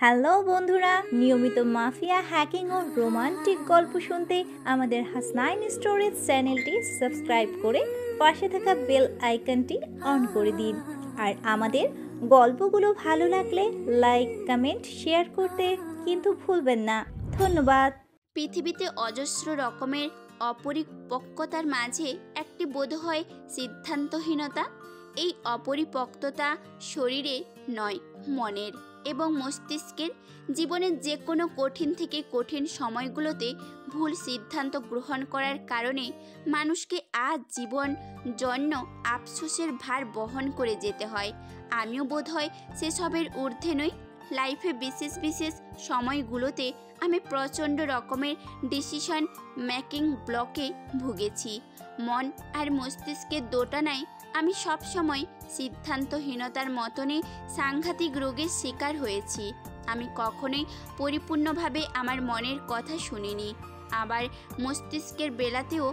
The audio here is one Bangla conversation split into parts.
হ্যালো বন্ধুরা, নিয়মিত মাফিয়া হ্যাকিং ও রোমান্টিক গল্প শুনতে আমাদের হাসনাইন স্টোরিজ চ্যানেলটি সাবস্ক্রাইব করে পাশে থাকা বেল আইকনটি অন করে দিন। আর আমাদের গল্পগুলো ভালো লাগলে লাইক, কমেন্ট, শেয়ার করতে কিন্তু ভুলবেন না। ধন্যবাদ। পৃথিবীতে অজস্র রকমের অপরিপক্কতার মাঝে একটি বোধহয় সিদ্ধান্তহীনতা। এই অপরিপক্কতা শরীরে নয়, মনের এবং মস্তিষ্কের। জীবনের যে কোনো কঠিন থেকে কঠিন সময়গুলোতে ভুল সিদ্ধান্ত গ্রহণ করার কারণে মানুষকে আজ জীবন জন্য আফসোসের ভার বহন করে যেতে হয়। আমিও বোধহয় সেসবের ঊর্ধ্বে নই। লাইফে বিশেষ বিশেষ সময়গুলোতে আমি প্রচণ্ড রকমের ডিসিশন মেকিং ব্লকে ভুগেছি। মন আর মস্তিষ্কের দোটানায় আমি সবসময় সিদ্ধান্তহীনতার মতনই সাংঘাতিক রোগের শিকার হয়েছি। আমি কখনোই পরিপূর্ণভাবে আমার মনের কথা শুনিনি। আবার মস্তিষ্কের বেলাতেও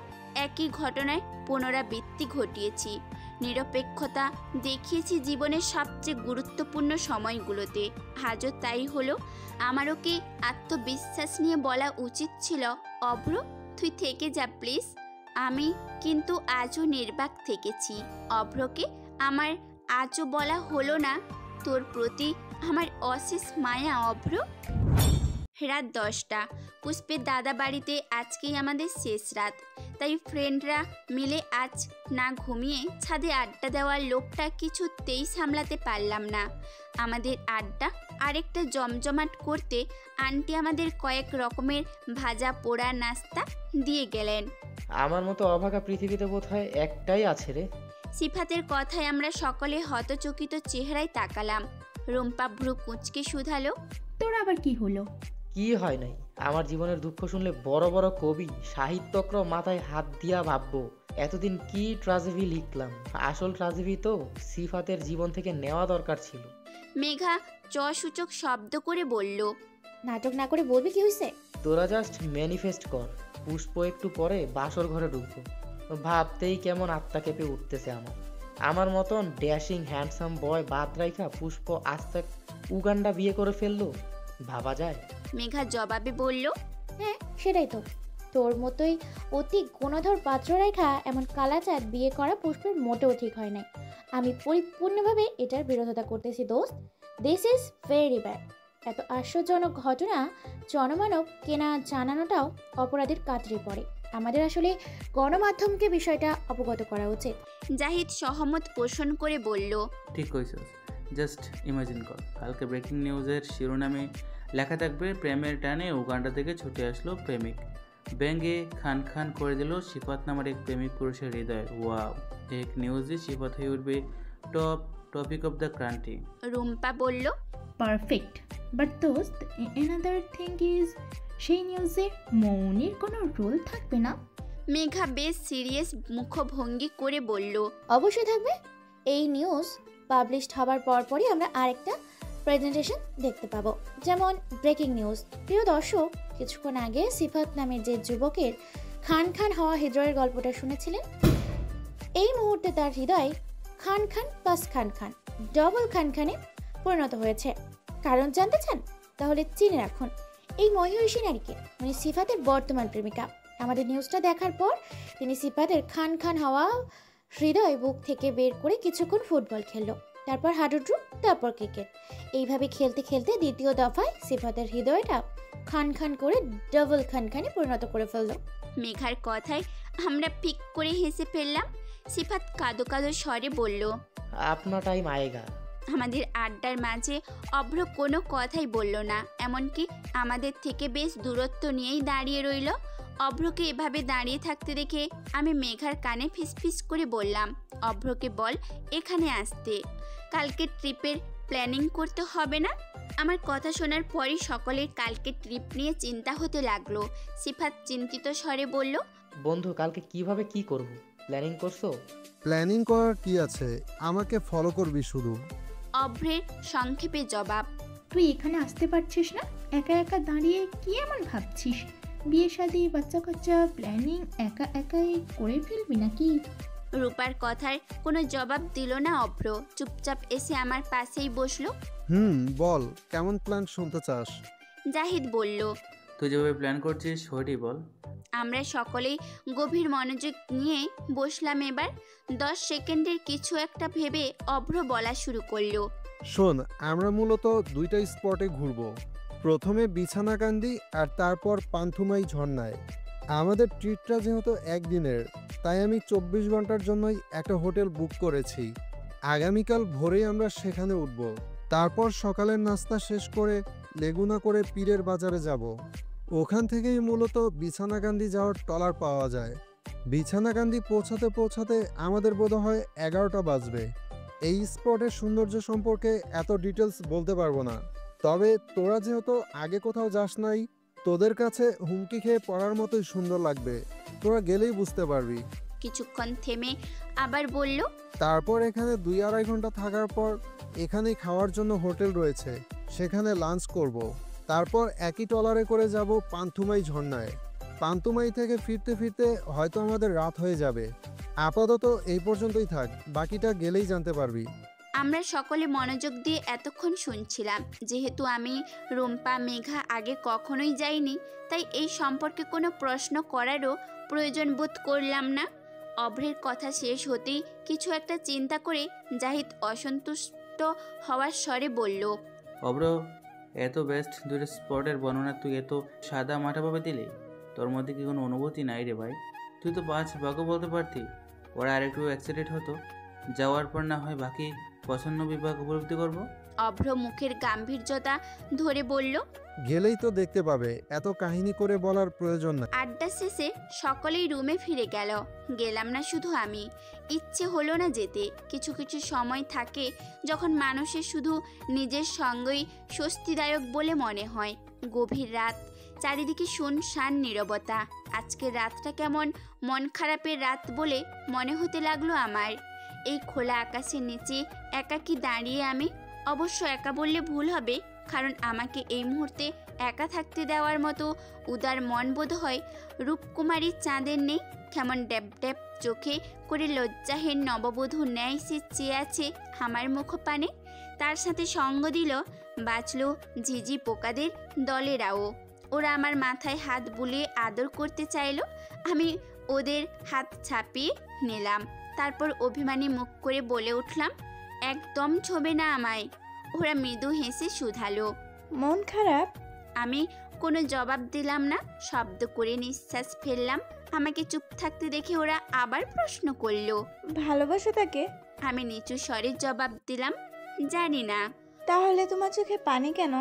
একই ঘটনায় পুনরাবৃত্তি ঘটিয়েছি। নিরপেক্ষতা দেখিয়েছি জীবনের সবচেয়ে গুরুত্বপূর্ণ সময়গুলোতে। আজও তাই হলো। আমারও কি আত্মবিশ্বাস নিয়ে বলা উচিত ছিল, অভ্র তুই থেকে যা প্লিজ। আমি কিন্তু আজও নির্বাক থেকেছি। অভ্রকে আমার আজও বলা হলো না, তোর প্রতি আমার অশেষ মায়া অভ্র। রাত 10টা। পুষ্পের দাদা বাড়িতে আজকেই আমাদের শেষ রাত। তাই ফ্রেন্ডরা মিলে আজ না ঘুমিয়ে ছাদে আড্ডা দেওয়ার লোকটা কিছুতেই সামলাতে পারলাম না। আমাদের আড্ডা আরেকটা জমজমাট করতে আন্টি আমাদের কয়েক রকমের ভাজা পোড়া নাস্তা দিয়ে গেলেন। আমার মতো অভাগা পৃথিবীতে বোধহয় একটাই আছে রে। সিফাতের কথায় আমরা সকলে হতচকিত চেহারায় তাকালাম। রুম্পা ভ্রু কুঁচকে শুধালো, তোর আবার কি হলো? কি হয় নাই, আমার জীবনের দুঃখ শুনলে বড় বড় কবি সাহিত্যক্র মাথায় হাত দিয়া ভাববো এতদিন কি ট্রাজেডি লিখলাম। আসল ট্রাজেডি তো সিফাতের জীবন থেকে নেওয়া দরকার ছিল। মেঘা সূচক শব্দ করে বলল, নাটক না করে বলবি কি হয়েছে? তোরা জাস্ট ম্যানিফেস্ট কর, পুষ্প একটু পরে বাসর ঘরে ঢুকবো। ভাবতেই কেমন আত্মা কেঁপে উঠতেছে আমার। আমার মতন ড্যাশিং হ্যান্ডসাম বয় বাদ রাইখা পুষ্প আস্তে উগান্ডা বিয়ে করে ফেললো, ভাবা যায়? মেঘা জবাবে বলল, হ্যাঁ সেটাই তো। তোর মতোই অতি গুণধর পাত্র রেখা এমন কালাচাঁদ বিয়ে করা পুষ্পের মোটেও ঠিক হয় নাই। আমি পরিপূর্ণভাবে এটার বিরোধিতা করতেছি দোস্ত। This is very bad. এত আশ্চর্যজনক ঘটনা জনমানব কেনা জানানোটাও অপরাধের কাতরে পড়ে। আমাদের আসলে গণমাধ্যমকে বিষয়টা অবগত করা উচিত। জাহিদ সহমত পোষণ করে বলল, ঠিক কইছস। জাস্ট ইমাজিন কর, কালকে ব্রেকিং নিউজের শিরোনামে লেখা থাকবে, প্রেমের টানে উগান্ডা থেকে ছুটে আসলো প্রেমিক, ব্যাঙ্গে খান খান করে দিল সিফাত নামের এক প্রেমিক পুরুষের হৃদয়। ওয়াও, এক নিউজে সিফাত হয়ে উঠবে topic of the country. Rumpa বলল, পারফেক্ট। বাট দোস্ত, অ্যানাদার থিং ইজ, সেই নিউজে মৌনির কোনো রোল থাকবে না? মেঘা বেশ সিরিয়াস মুখভঙ্গি করে বলল, অবশ্যই থাকবে। এই নিউজ পাবলিশড হবার পরপরই আমরা আরেকটা প্রেজেন্টেশন দেখতে পাবো, যেমন ব্রেকিং নিউজ। প্রিয় দর্শক, কিছুক্ষণ আগে সিফাত নামের যে যুবকের খান খান হওয়া হৃদয়ের গল্পটা শুনেছিলেন, এই মুহূর্তে তার হৃদয় খান খান প্লাস খান খান ডবল খান খানে পরিণত হয়েছে। কারণ জানতে চান? তাহলে চিনে রাখুন, এই মহিষী নারীকে, মানে সিফাতের বর্তমান প্রেমিকা। আমাদের নিউজটা দেখার পর তিনি সিফাতের খান খান হওয়া হৃদয় বুক থেকে বের করে কিছুক্ষণ ফুটবল খেললো, তারপর হাডুডু, তারপর ক্রিকেট। এইভাবে খেলতে খেলতে দ্বিতীয় দফায় সিফাতের হৃদয়টা খান খান করে ডবল খান খানে পরিণত করে ফেললো। মেঘার কথায় আমরা পিক করে হেসে ফেললাম। সিফাত কাঁদো কাঁদো স্বরে বলল, আপনার টাইম আয়েগা। আমাদের আড্ডার মাঝে অভ্র কোনো কথাই বলল না, এমনকি আমাদের থেকে বেশ দূরত্ব নিয়েই দাঁড়িয়ে রইল। অভ্রকে এভাবে দাঁড়িয়ে থাকতে দেখে আমি মেঘার কানে ফিসফিস করে বললাম, অভ্রকে বল এখানে আসতে, কালকে ট্রিপের প্ল্যানিং করতে হবে না? আমার কথা শোনার পরই সকলের কালকে ট্রিপ নিয়ে চিন্তা হতে লাগলো। সিফাত চিন্তিত স্বরে বলল, বন্ধু, কালকে কিভাবে কি করব প্ল্যানিং করছো? প্ল্যানিং করার কি আছে, আমাকে ফলো করবি শুধু। অভ্রের সংক্ষেপে জবাব, তুই এখানে আসতে পারছিস না? একা একা দাঁড়িয়ে কি এমন ভাবছিস? বিয়ে শাদী, বাচ্চা কাচ্চা প্ল্যানিং একা একাই করে ফেলবি নাকি? রূপার কথার কোনো জবাব দিল না অভ্র। চুপচাপ এসে আমার পাশেই বসলো। বল কেমন প্ল্যান শুনতে চাস? জাহিদ বলল। তুই যেভাবে প্ল্যান করছিস ওইটাই বল। আমরা সকলেই গভীর মনোযোগ নিয়ে বসলাম। এবার 10 সেকেন্ডের কিছু একটা ভেবে অভ্র বলা শুরু করলো। শোন, আমরা মূলত দুইটা স্পটে ঘুরবো। প্রথমে বিছানাকান্দি আর তারপর পান্থুমাই ঝর্ণায়। আমাদের ট্রিটটা যেহেতু একদিনের, তাই আমি 24 ঘন্টার জন্যই একটা হোটেল বুক করেছি। আগামীকাল ভোরেই আমরা সেখানে উঠব। তারপর সকালের নাস্তা শেষ করে লেগুনা করে পীরের বাজারে যাব। ওখান থেকেই মূলত বিছানাকান্দি যাওয়ার ট্রলার পাওয়া যায়। বিছানাকান্দি পৌঁছাতে পৌঁছাতে আমাদের বোধহয় 11টা বাজবে। এই স্পটের সৌন্দর্য সম্পর্কে এত ডিটেলস বলতে পারবো না, তবে তোরা যেহেতু আগে কোথাও যাস নাই, তোদের কাছে হুমকি খেয়ে পড়ার মতোই সুন্দর লাগবে। তোরা গেলেই বুঝতে পারবি। কিছুক্ষণ থেমে আবার বলল। তারপর এখানে 2-2.5 ঘন্টা থাকার পর এখানেই খাওয়ার জন্য হোটেল রয়েছে, সেখানে লাঞ্চ করব। তারপর একই ট্রলারে করে যাব পান্থুমাই ঝর্ণায়। পান্থুমাই থেকে ফিরতে ফিরতে হয়তো আমাদের রাত হয়ে যাবে। আপাতত এই পর্যন্তই থাক, বাকিটা গেলেই জানতে পারবি। আমরা সকলে মনোযোগ দিয়ে এতক্ষণ শুনছিলাম। যেহেতু আমি, রুম্পা, মেঘা আগে কখনোই যাইনি, তাই এই সম্পর্কে কোনো প্রশ্ন করারও প্রয়োজন বোধ করলাম না। অভ্রের কথা শেষ হতেই কিছু একটা চিন্তা করে জাহিদ অসন্তুষ্ট হওয়ার স্বরে বলল। অব্র, এত বেস্ট দুটো স্পটের বর্ণনা তুই এত সাদা মাটাভাবে দিলি? তোর মধ্যে কি কোনো অনুভূতি নাই রে ভাই? তুই তো 5 ভাগও বলতে পারতি। ওরা আরেকটু এক্সাইটেড হতো। যাওয়ার পর না হয় বাকি পছন্দ বিভাগ উপলব্ধি করবো। অভ্র মুখের গাম্ভীর্যতা ধরে বলল। গেলেই তো দেখতে পাবে, এত কাহিনী করে বলার প্রয়োজন নাই। আড্ডা শেষে সকলেই রুমে ফিরে গেল। গেলাম না শুধু আমি, ইচ্ছে হলো না যেতে। কিছু কিছু সময় থাকে যখন মানুষের শুধু নিজের সঙ্গই স্বস্তিদায়ক বলে মনে হয়। গভীর রাত, চারিদিকে শুনশান নীরবতা। আজকের রাতটা কেমন মন খারাপের রাত বলে মনে হতে লাগলো আমার। এই খোলা আকাশের নিচে একাকী দাঁড়িয়ে আমি, অবশ্য একা বললে ভুল হবে, কারণ আমাকে এই মুহূর্তে একা থাকতে দেওয়ার মতো উদার মন বোধ হয় রূপকুমারী চাঁদের নেই। কেমন ড্যাব ড্যাব চোখে করে লজ্জাহীন নববধূ ন্যায় সে চেয়ে আছে আমার মুখপানে। তার সাথে সঙ্গ দিল বাঁচল ঝিঝি পোকাদের দলেরাও। ওরা আমার মাথায় হাত বুলিয়ে আদর করতে চাইলো। আমি ওদের হাত ছাপিয়ে নিলাম। তারপর অভিমানী মুখ করে বলে উঠলাম, একদম ছোবে না আমায়। ওরা মৃদু হেসে শুধালো। মন খারাপ? আমি কোনো জবাব দিলাম না, শব্দ করে নিঃশ্বাস ফেললাম। আমাকে চুপ থাকতে দেখে ওরা আবার প্রশ্ন করলো, ভালোবাসো তাকে? আমি নিচু স্বরে জবাব দিলাম, জানি না। তাহলে তোমার চোখে পানি কেন?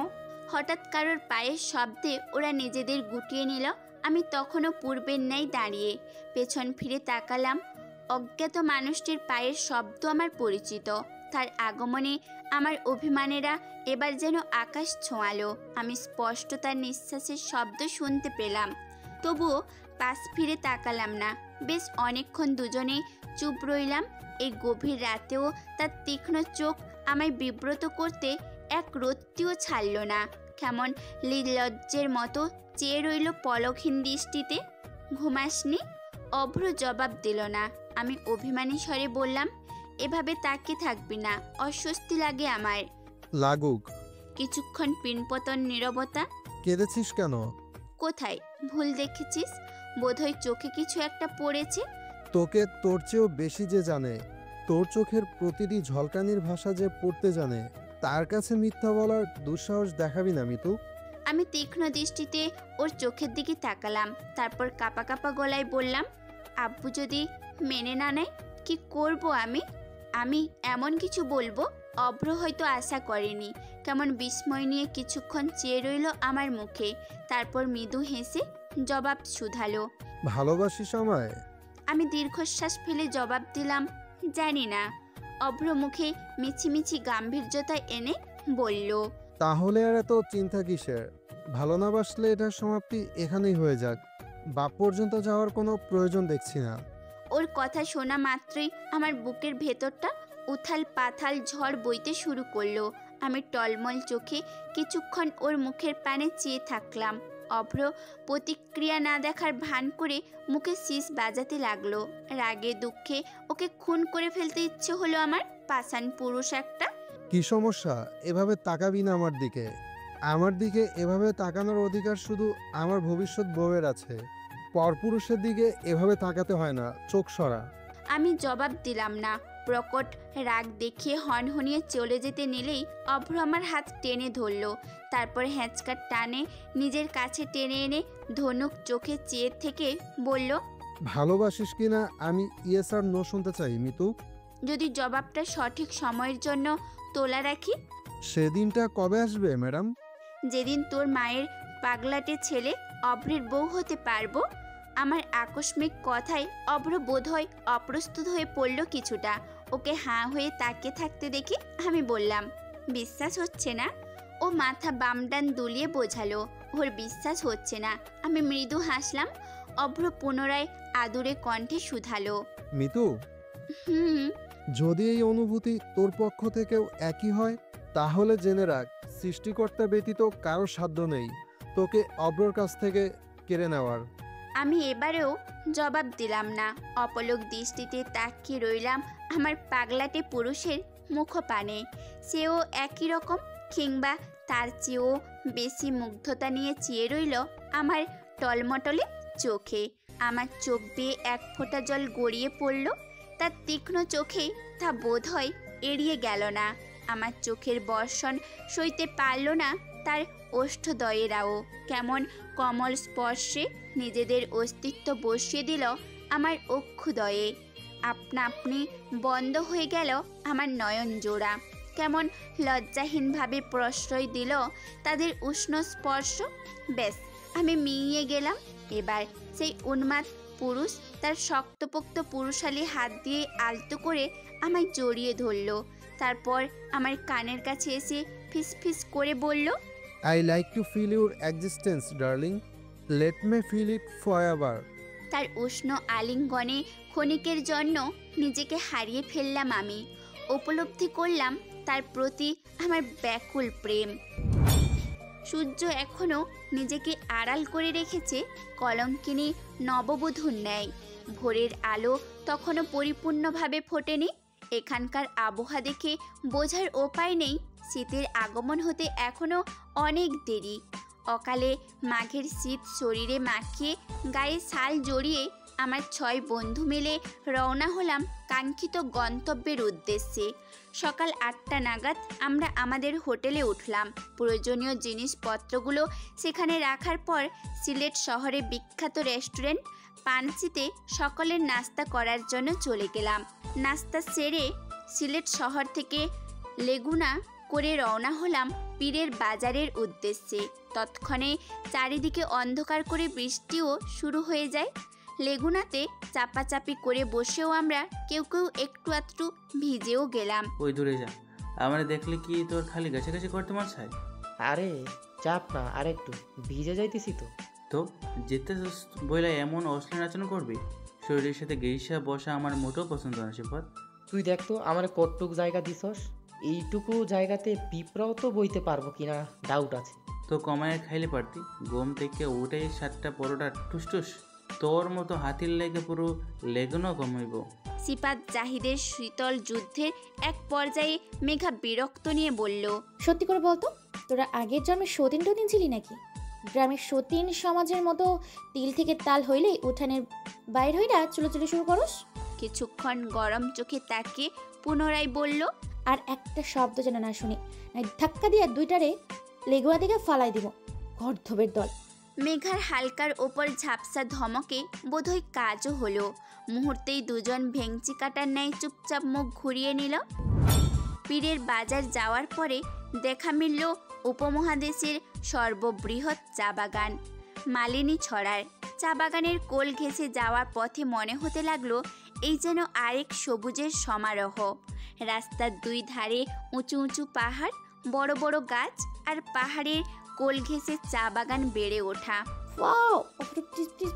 হঠাৎ কারোর পায়ের শব্দে ওরা নিজেদের গুটিয়ে নিল। আমি তখনও পূর্বের ন্যায় দাঁড়িয়ে পেছন ফিরে তাকালাম। অজ্ঞাত মানুষটির পায়ের শব্দ আমার পরিচিত। তার আগমনে আমার অভিমানেরা এবার যেন আকাশ ছোঁয়ালো। আমি স্পষ্ট তার নিঃশ্বাসের শব্দ শুনতে পেলাম, তবুও পাশ ফিরে তাকালাম না। বেশ অনেকক্ষণ দুজনেই চুপ রইলাম। এই গভীর রাতেও তার তীক্ষ্ণ চোখ আমায় বিব্রত করতে এক রত্তিও ছাড়ল না। কেমন নির্লজ্জের মতো চেয়ে রইল পলকহীন দৃষ্টিতে। ঘুমাসনি? অভ্র জবাব দিল না। আমি অভিমানী স্বরে বললাম, এভাবে তাকিয়ে থাকবি না, অস্বস্তি লাগে আমার। লাগুক। কিছুক্ষণ পিনপতন নীরবতা। কেঁদেছিস কেন? কোথায় ভুল দেখেছিস? বোধহয় চোখে কিছু একটা পড়েছে। তোকে তোর চেয়েও বেশি যে জানে, তোর চোখের প্রতিটি ঝলকানির ভাষা যে পড়তে জানে, তার কাছে মিথ্যা বলার দুঃসাহস দেখাবি না মিতু। আমি তীক্ষ্ণ দৃষ্টিতে ওর চোখের দিকে তাকালাম। তারপর কাঁপা কাঁপা গলায় বললাম, আব্বু যদি মেনে না নেয় কি করব আমি? আমি এমন কিছু বলবো অভ্র হয়তো আশা করেনি। কেমন বিস্ময় নিয়ে কিছুক্ষণ চেয়ে রইল আমার মুখে। তারপর মৃদু হেসে জবাব শুধালো, ভালোবাসিস আমায়? আমি দীর্ঘশ্বাস ফেলে জবাব দিলাম, জানি না। অভ্র মুখে মিছিমিছি গাম্ভীর্যতা এনে বলল, তাহলে আর এত চিন্তা কিসের? ভালো না বাসলে এটার সমাপ্তি এখানেই হয়ে যাক। বাপ পর্যন্ত যাওয়ার কোনো প্রয়োজন দেখছি না। ওর কথা শোনা মাত্রই আমার বুকের ভেতরটা উথাল পাথাল ঝড় বইতে শুরু করলো। আমি টলমল চোখে কিছুক্ষণ ওর মুখের পানে চেয়ে থাকলাম। অভ্র প্রতিক্রিয়া না দেখার ভান করে মুখে শীষ বাজাতে লাগলো। রাগে দুঃখে ওকে খুন করে ফেলতে ইচ্ছে হলো আমার। পাষাণ পুরুষ একটা। কি সমস্যা? এভাবে তাকাবি না আমার দিকে। আমার দিকে এভাবে তাকানোর অধিকার শুধু আমার ভবিষ্যৎ বউয়ের আছে। পরপুরুষের দিকে এভাবে তাকাতে হয় না, চোখ সরা। আমি জবাব দিলাম না। প্রকট রাগ দেখিয়ে হনহনিয়ে চলে যেতে নিলেই অভ্র আমার হাত টেনে ধরল। তারপর হ্যাঁচকার টানে নিজের কাছে টেনে এনে ধনুক চোখে চেয়ে থেকে বলল, ভালোবাসিস কিনা আমি ইয়েস আর নো শুনতে চাই মিতু। যদি জবাবটা সঠিক সময়ের জন্য তোলা রাখি। সেদিনটা কবে আসবে ম্যাডাম? যেদিন তোর মায়ের পাগলাটে ছেলে অভ্রের বউ হতে পারবো। আমার আকস্মিক কথায় অভ্র বোধহয় অপ্রস্তুত হয়ে পড়ল কিছুটা। ওকে হাঁ হয়ে তাকিয়ে থাকতে দেখি আমি বললাম, বিশ্বাস হচ্ছে না? ও মাথা বাম ডান দুলিয়ে বোঝালো ওর বিশ্বাস হচ্ছে না। আমি মৃদু হাসলাম। অভ্র পুনরায় আদুরে কণ্ঠে শুধালো, মিতু, হুম। যদি এই অনুভূতি তোর পক্ষ থেকেও একই হয় তাহলে জেনে রাখ, সৃষ্টিকর্তা ব্যতীত কারো সাধ্য নেই তোকে অব্রর কাছ থেকে কেড়ে নেওয়ার। আমি এবারেও জবাব দিলাম না। অপলক দৃষ্টিতে তাকিয়ে রইলাম আমার পাগলাটে পুরুষের মুখপানে। সেও একই রকম কিংবা তার চেয়েও বেশি মুগ্ধতা নিয়ে চেয়ে রইল আমার টলমটলে চোখে। আমার চোখ বেয়ে এক ফোঁটা জল গড়িয়ে পড়ল। তার তীক্ষ্ণ চোখে তা বোধ হয় এড়িয়ে গেল না। আমার চোখের বর্ষণ সইতে পারল না তার ওষ্ঠদয়েরাও। কেমন কমল স্পর্শে নিজেদের অস্তিত্ব বসিয়ে দিল আমার অক্ষুদয়ে। আপনা আপনি বন্ধ হয়ে গেল আমার নয়ন জোড়া। কেমন লজ্জাহীনভাবে প্রশ্রয় দিল তাদের উষ্ণ স্পর্শ। ব্যাস, আমি মিইয়ে গেলাম। এবার সেই উন্মাদ পুরুষ তার শক্তপোক্ত পুরুষালী হাত দিয়ে আলতো করে আমায় জড়িয়ে ধরল। তারপর আমার কানের কাছে এসে ফিসফিস করে বলল, I like to feel your existence darling, let me feel it forever. তার উষ্ণ আলিঙ্গনে ক্ষণিকের জন্য নিজেকে হারিয়ে ফেললাম আমি। উপলব্ধি করলাম তার প্রতি আমার ব্যাকুল প্রেম। সূর্য এখনও নিজেকে আড়াল করে রেখেছে কলঙ্কিনী নববধূর ন্যায়। ভোরের আলো তখনও পরিপূর্ণভাবে ফোটেনি। এখানকার আবহাওয়া দেখে বোঝার উপায় নেই শীতের আগমন হতে এখনও অনেক দেরি। অকালে মাঘের শীত শরীরে মাখিয়ে গায়ে শাল জড়িয়ে আমার 6 বন্ধু মিলে রওনা হলাম কাঙ্ক্ষিত গন্তব্যের উদ্দেশ্যে। সকাল 8টা নাগাদ আমরা আমাদের হোটেলে উঠলাম। প্রয়োজনীয় জিনিসপত্রগুলো সেখানে রাখার পর সিলেট শহরে বিখ্যাত রেস্টুরেন্ট পানসিতে সকলের নাস্তা করার জন্য চলে গেলাম। নাস্তা সেরে সিলেট শহর থেকে লেগুনা করে রওনা হলাম পীরের বাজারের উদ্দেশ্যে। তৎক্ষণে চারিদিকে অন্ধকার করে বৃষ্টিও শুরু হয়ে যায়। লেগুনাতে চাপাচাপি করে বসেও আমরা কেউ কেউ একটু আধটু ভিজেও গেলাম। ওই দূরে যা, আমার দেখলে কি তোর খালি গাছাগাছি করতে মন চায়? আরে চাপ না, আরেকটু ভিজে যাইতেছি তো। তো যেতে বইলে এমন অশ্লীল আচরণ করবি? শরীরের সাথে গেইসা বসা আমার মোটেও পছন্দ না সিফাত। তুই দেখ তো আমার কতটুক জায়গা দিছস। এইটুকু জায়গাতে পিঁপড়াও তো বইতে পারবো কিনা ডাউট আছে। তো কমায় খাইলে পারতি। ঘুম থেকে উঠেই 7টা পরোটা টুসটুস। তোর মতো হাতির লেগে পুরো লেগুনও কমাইব। সিপাত জাহিদের শীতল যুদ্ধের এক পর্যায়ে মেঘা বিরক্ত নিয়ে বলল, সত্যি করে বলতো, তোরা আগের জন্মে সতীন টতিন ছিলি নাকি? গ্রামের সতীন সমাজের মতো তিল থেকে তাল হইলেই উঠানের বাইর হইরা চুলোচুলি শুরু করস? কিছুক্ষণ গরম চোখে তাকিয়ে পুনরায় বলল, আর একটা শব্দ যেন না শুনি, নাই ধাক্কা দিয়ে 2টারে লেগুয়া দিকে ফালাই দিব, গর্ধবের দল। মেঘার হালকার ওপর ঝাপসা ধমকে বোধহয় কাজও হলো। মুহূর্তেই দুজন ভেংচি কাটার ন্যায় চুপচাপ মুখ ঘুরিয়ে নিল। পীরের বাজার যাওয়ার পরে দেখা মিলল উপমহাদেশের সর্ববৃহৎ চা বাগান মালিনী ছড়ার। চা বাগানের কোল ঘেঁষে যাওয়ার পথে মনে হতে লাগলো এই যেন আরেক সবুজের সমারোহ। রাস্তার 2 ধারে উঁচু উঁচু পাহাড়, বড় বড় গাছ, আর পাহাড়ের কোল ঘেঁষে চা বাগান বেড়ে ওঠা। ওয়াও,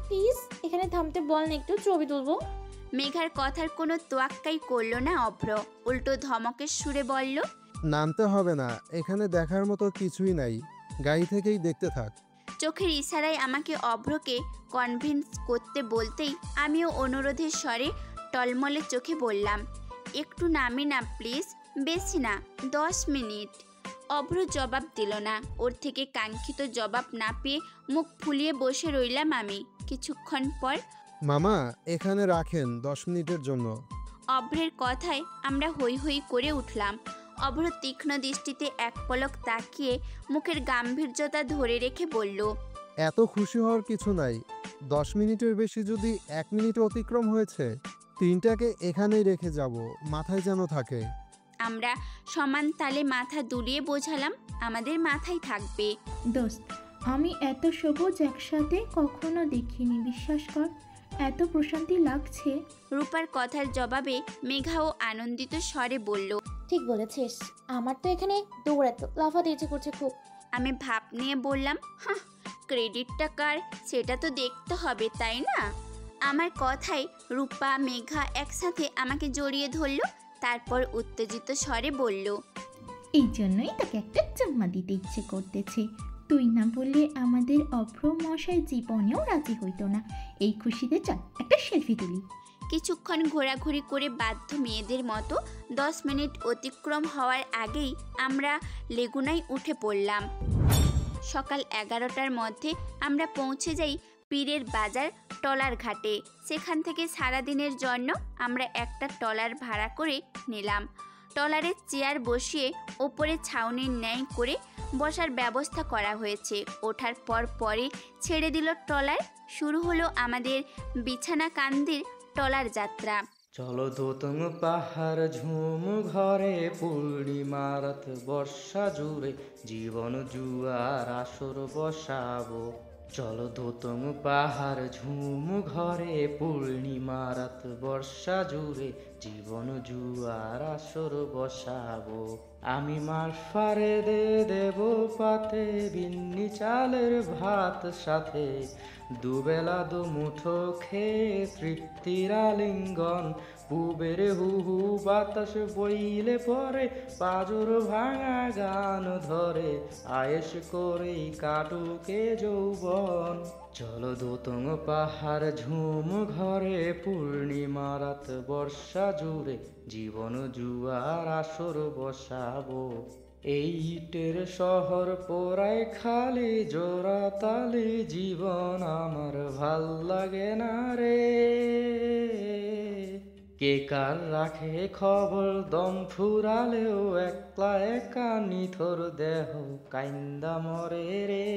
প্লিজ এখানে থামতে বল না, একটু ছবি তুলবো। মেঘার কথার কোনো তোয়াক্কাই করলো না অভ্র, উল্টো ধমকের সুরে বলল, নামতে হবে না, এখানে দেখার মতো কিছুই নাই, গাড়ি থেকেই দেখতে থাক। চোখের ইশারায় আমাকে অভ্রকে কনভিন্স করতে বলতেই আমিও অনুরোধের স্বরে টলমলে চোখে বললাম, একটু নামি না প্লিজ, বেশি না, 10 মিনিট। অভ্র জবাব দিল না। ওর থেকে কাঙ্ক্ষিত জবাব না পেয়ে মুখ ফুলিয়ে বসে রইলাম আমি। কিছুক্ষণ পর মামা এখানে রাখেন 10 মিনিটের জন্য। অভ্রের কথায় আমরা হৈ হৈ করে উঠলাম। অভ্র তীক্ষ্ণ দৃষ্টিতে এক পলক তাকিয়ে মুখের গাম্ভীর্যতা ধরে রেখে বলল, এত খুশি হওয়ার কিছু নাই। 10 মিনিটের বেশি যদি 1 মিনিট অতিক্রম হয়েছে, তিনটাকে এখানেই রেখে যাব, মাথায় যেন থাকে। আমরা সমান তালে মাথা দুলিয়ে বোঝালাম আমাদের মাথায় থাকবে। দোস্ত, আমি এত সবুজ একসাথে কখনো দেখিনি, বিশ্বাস কর। এত প্রশান্তি লাগছে। রূপার কথার জবাবে মেঘাও আনন্দিত স্বরে বলল, ঠিক বলেছিস, আমার তো এখানে দৌড়াতে লাফাতে ইচ্ছে করছে খুব। আমি ভাব নিয়ে বললাম, হাহ, ক্রেডিটটা কার সেটা তো দেখতে হবে, তাই না? আমার কথায় রূপা মেঘা একসাথে আমাকে জড়িয়ে ধরল। তারপর উত্তেজিত স্বরে বলল, এই জন্যই তাকে একটা চুম্মা দিতে ইচ্ছে করতেছে। তুই না বললে আমাদের অভ্র মশাই জীবনেও রাজি হইতো না। এই খুশিতে চল একটা সেলফি তুলি। কিছুক্ষণ ঘোরাঘুরি করে বাধ্য মেয়েদের মতো 10 মিনিট অতিক্রম হওয়ার আগেই আমরা লেগুনায় উঠে পড়লাম। সকাল 11টার মধ্যে আমরা পৌঁছে যাই পীরের বাজার টলার ঘাটে। সেখান থেকে সারাদিনের জন্য আমরা একটা টলার ভাড়া করে নিলাম। টলারের চেয়ার বসিয়ে ওপরে ছাউনির ন্যায় করে বসার ব্যবস্থা করা হয়েছে। ওঠার পর পরে ছেড়ে দিল ট্রলার। শুরু হলো আমাদের বিছানাকান্দির টলার যাত্রা। চলো দোতং পাহাড় ঝুম ঘরে পূর্ণিমা রাত বর্ষা জুড়ে জীবন জুয়ার আসর বসাবো। চলো দোতং পাহাড় ঝুম ঘরে পূর্ণিমা রাত বর্ষা জুড়ে জীবন জুয়ার আসর বসাবো। আমি মাস ফারে দেব পাতে বিন্নি চালের ভাত সাথে, দুবেলা দুমুঠো খেয়ে তৃপ্তির আলিঙ্গন। পুবের হু হু বাতাস বইলে পরে পাজর ভাঙা গান ধরে, আয়েস করেই কাটুকে যৌবন। চলো দোতং পাহাড় ঝুম ঘরে পূর্ণিমা রাত বর্ষা জুড়ে জীবন জুয়ার আসর বসাবো। এই ইটের শহর পোড়ায় খালি জোড়া তালি, জীবন আমার ভাল লাগে না রে। কে কার রাখে খবর, দম ফুরালেও একলা একা নিথর দেহ কাইন্দা মরে রে।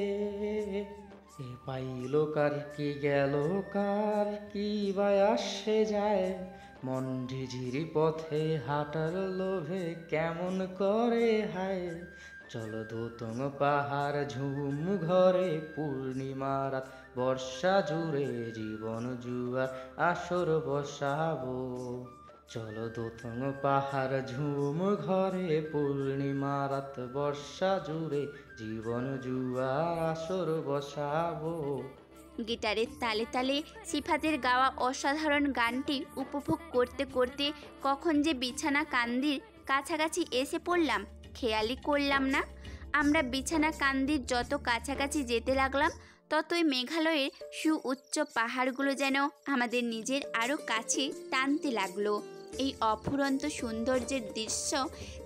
এ পাইল কার কি গেল কার, কি বা আসে যায়, মন ঝিঝিরি পথে হাঁটার লোভে কেমন করে হায়। চলো দোতং পাহাড় ঝুম ঘরে পূর্ণিমা রাত বর্ষা জুড়ে জীবন জুয়ার আসর বসাবো। চলো দোতং পাহাড় ঝুম ঘরে পূর্ণিমা রাত বর্ষা জুড়ে জীবন জুয়ার আসর বসাবো। গিটারের তালে তালে সিফাতের গাওয়া অসাধারণ গানটি উপভোগ করতে করতে কখন যে বিছানা কান্দির কাছাকাছি এসে পড়লাম খেয়ালই করলাম না। আমরা বিছানা কান্দির যত কাছাকাছি যেতে লাগলাম ততই মেঘালয়ের সুউচ্চ পাহাড়গুলো যেন আমাদের নিজের আরও কাছে টানতে লাগলো। এই অফুরন্ত সৌন্দর্যের দৃশ্য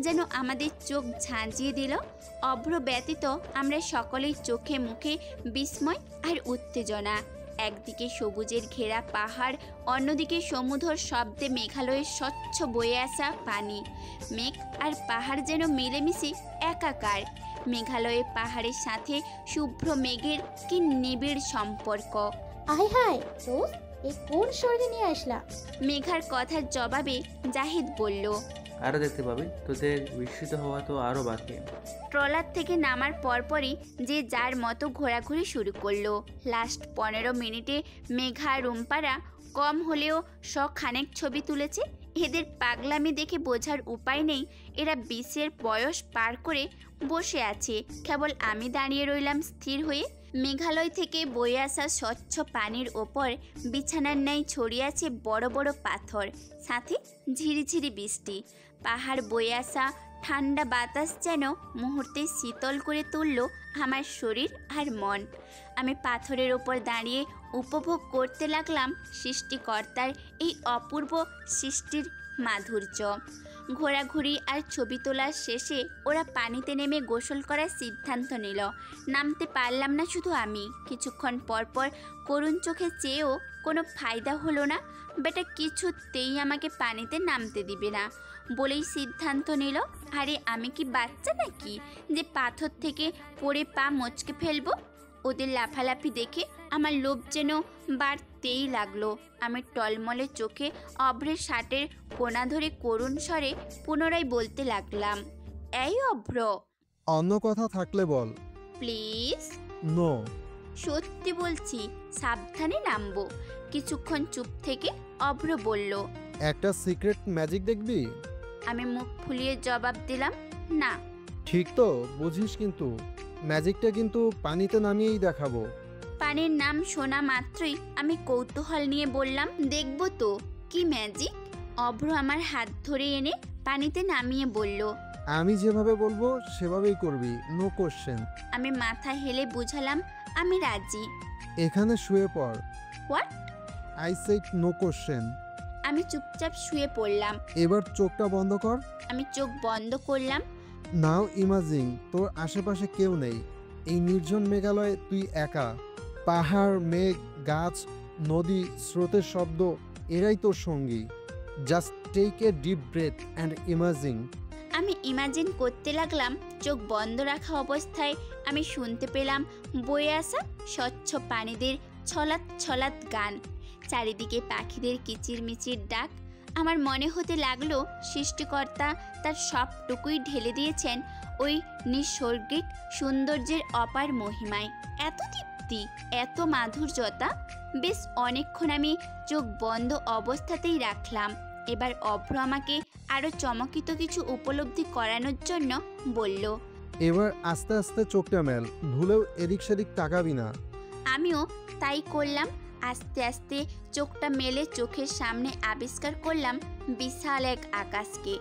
যেন আমাদের চোখ ঝাঁঝিয়ে দিল। অভ্র ব্যতীত আমরা সকলেই চোখে মুখে বিস্ময় আর উত্তেজনা। একদিকে সবুজের ঘেরা পাহাড়, অন্যদিকে সমুদ্র শব্দে মেঘালয়ের স্বচ্ছ বয়ে আসা পানি। মেঘ আর পাহাড় যেন মিলেমিশে একাকার। মেঘালয়ের পাহাড়ের সাথে শুভ্র মেঘের কি নিবিড় সম্পর্ক। আয় হায় দোস্ত, এই কোন স্বর্গে নিয়ে আসলা? মেঘার কথার জবাবে জাহিদ বলল, আরও দেখতে পাবি, তোদের বিস্মিত হওয়া তো আরও বাকি। ট্রলার থেকে নামার পরপরই যে যার মতো ঘোরাঘুরি শুরু করলো। লাস্ট 15 মিনিটে মেঘা রুম্পারা কম হলেও শখানেক ছবি তুলেছে। এদের পাগলামি দেখে বোঝার উপায় নেই এরা 20-এর বয়স পার করে বসে আছে। কেবল আমি দাঁড়িয়ে রইলাম স্থির হয়ে। মেঘালয় থেকে বয়ে আসা স্বচ্ছ পানির ওপর বিছানার ন্যায় ছড়িয়ে আছে বড় বড় পাথর, সাথে ঝিরিঝিরি বৃষ্টি। পাহাড় বয়ে আসা ঠান্ডা বাতাস যেন মুহূর্তে শীতল করে তুলল আমার শরীর আর মন। আমি পাথরের ওপর দাঁড়িয়ে উপভোগ করতে লাগলাম সৃষ্টিকর্তার এই অপূর্ব সৃষ্টির মাধুর্য। ঘোরাঘুরি আর ছবি তোলার শেষে ওরা পানিতে নেমে গোসল করার সিদ্ধান্ত নিল। নামতে পারলাম না শুধু আমি। কিছুক্ষণ পরপর করুণ চোখে চেয়েও কোনো ফায়দা হলো না। বেটা কিছুতেই আমাকে পানিতে নামতে দিবে না বলেই সিদ্ধান্ত নিল। আরে আমি কি বাচ্চা নাকি যে পাথর থেকে পড়ে পা মচকে ফেলবো? ওদের লাফালাফি দেখে আমার লোভ যেন বাড়তেই লাগলো। আমি টলমলে চোখে অভ্রের শার্টের কোনা ধরে করুণ স্বরে পুনরায় বলতে লাগলাম, এই অভ্র, অন্য কথা থাকলে বল। প্লিজ। নো। সত্যি বলছি, সাবধানে নামবো। কিছুক্ষণ চুপ থেকে অভ্র বলল, একটা সিক্রেট ম্যাজিক দেখবি? আমি মুখ ফুলিয়ে জবাব দিলাম, না। ঠিক তো বুঝিস, কিন্তু ম্যাজিকটা কিন্তু পানিতে নামিয়েই দেখাবো। পানির নাম শোনা মাত্রই আমি কৌতূহল নিয়ে বললাম, দেখব তো কি ম্যাজিক। অভ্র আমার হাত ধরে এনে পানিতে নামিয়ে বলল, আমি যেভাবে বলবো সেভাবেই করবি, নো কোশ্চেন। আমি মাথা হেলে বুঝালাম আমি রাজি। এখানে শুয়ে পড়। What? I said no question. আমি চুপচাপ শুয়ে পড়লাম। এবার চোখটা বন্ধ কর। আমি চোখ বন্ধ করলাম। নাও ইমাজিন তোর আশেপাশে কেউ নেই। এই নির্জন মেঘালয়ে তুই একা। পাহাড়, মেঘ, গাছ, নদী, স্রোতের শব্দ, এরাই তোর সঙ্গী। Just take a deep breath and imagine. আমি ইমাজিন করতে লাগলাম। চোখ বন্ধ রাখা অবস্থায় আমি শুনতে পেলাম বয়ে আসা স্বচ্ছ পানিদের ছলাৎ ছলাৎ গান। চারিদিকে পাখিদের কিচিরমিচির ডাক। আমার মনে হতে লাগলো সৃষ্টিকর্তা তার সবটুকুই ঢেলে দিয়েছেন ওই নিসর্গিক সৌন্দর্যের অপার মহিমায়। এত তৃপ্তি, এত মাধুর্যতা। বেশ অনেকক্ষণ আমি চোখ বন্ধ অবস্থাতেই রাখলাম। এবার অভ্র আমাকে আরও চমকিত কিছু উপলব্ধি করানোর জন্য বলল, এবার আস্তে আস্তে চোখটা মেল, ভুলেও এদিক সেদিক তাকাবি না। আমিও তাই করলাম। আস্তে আস্তে চোখটা মেলে চোখের সামনে আবিষ্কার করলাম বিশাল এক আকাশকে।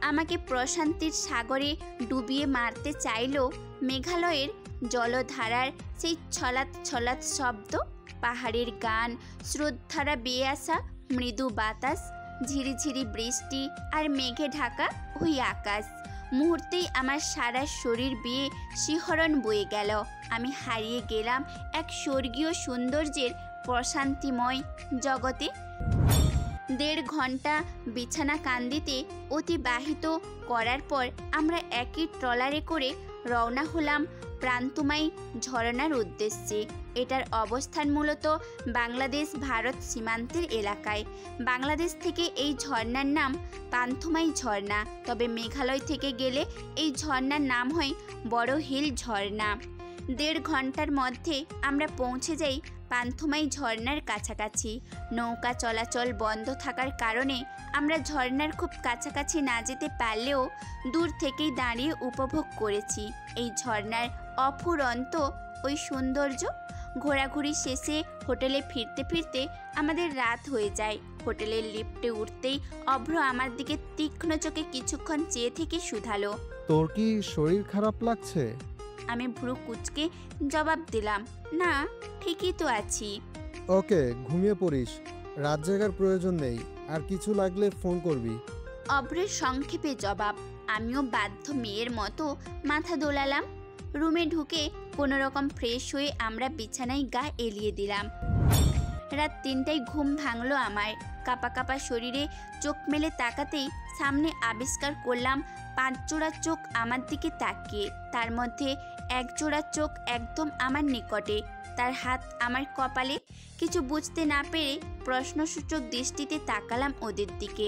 আমাকে প্রশান্তির সাগরে ডুবিয়ে মারতে চাইলেও মেঘালয়ের জলধারার সেই ছলাৎ ছলাৎ শব্দ, পাহাড়ের গান, স্রোতধারা বেয়ে আসা মৃদু বাতাস, ঝিরিঝিরি বৃষ্টি আর মেঘে ঢাকা ওই আকাশ, মুহূর্তেই আমার সারা শরীর বেয়ে শিহরণ বয়ে গেল। আমি হারিয়ে গেলাম এক স্বর্গীয় সৌন্দর্যের প্রশান্তিময় জগতে। 1.5 ঘন্টা বিছানা কান্দিতে অতিবাহিত করার পর আমরা একই ট্রলারে করে রওনা হলাম প্রান্তমাই ঝর্ণার উদ্দেশ্যে। এটার অবস্থান মূলত বাংলাদেশ ভারত সীমান্তের এলাকায়। বাংলাদেশ থেকে এই ঝর্ণার নাম পান্থমাই ঝর্ণা, তবে মেঘালয় থেকে গেলে এই ঝর্ণার নাম হয় বড় হিল ঝর্ণা। 1.5 ঘন্টার মধ্যে আমরা পৌঁছে যাই পান্থমাই ঝর্ণার কাছাকাছি। নৌকা চলাচল বন্ধ থাকার কারণে আমরা ঝর্ণার খুব কাছাকাছি না যেতে পারলেও দূর থেকেই দাঁড়িয়ে উপভোগ করেছি এই ঝর্ণার অফুরন্ত ওই সৌন্দর্য। ঘোরাঘুরি শেষে হোটেলে ফিরতে ফিরতে আমাদের রাত হয়ে যায়। হোটেলের লিফটে উঠতেই অভ্র আমার দিকে তীক্ষ্ণ চোখে কিছুক্ষণ চেয়ে থেকে শুধালো, তোর কি শরীর খারাপ লাগছে? আমি ভ্রু কুঁচকে জবাব দিলাম, না, ঠিকই তো আছি। ওকে, ঘুমিয়ে পড়িস, রাত জাগার প্রয়োজন নেই, আর কিছু লাগলে ফোন করবি। অভ্রের সংক্ষেপে জবাব। আমিও বাধ্য মেয়ের মতো মাথা দোলালাম। রুমে ঢুকে কোনো রকম ফ্রেশ হয়ে আমরা বিছানায় গা এলিয়ে দিলাম। রাত 3টায় ঘুম ভাঙলো আমার। কাপা কাপা শরীরে চোখ মেলে তাকাতেই সামনে আবিষ্কার করলাম 5 জোড়া চোখ আমার দিকে তাকিয়ে। তার মধ্যে 1 জোড়া চোখ একদম আমার নিকটে, তার হাত আমার কপালে। কিছু বুঝতে না পেরে প্রশ্নসূচক দৃষ্টিতে তাকালাম ওদের দিকে।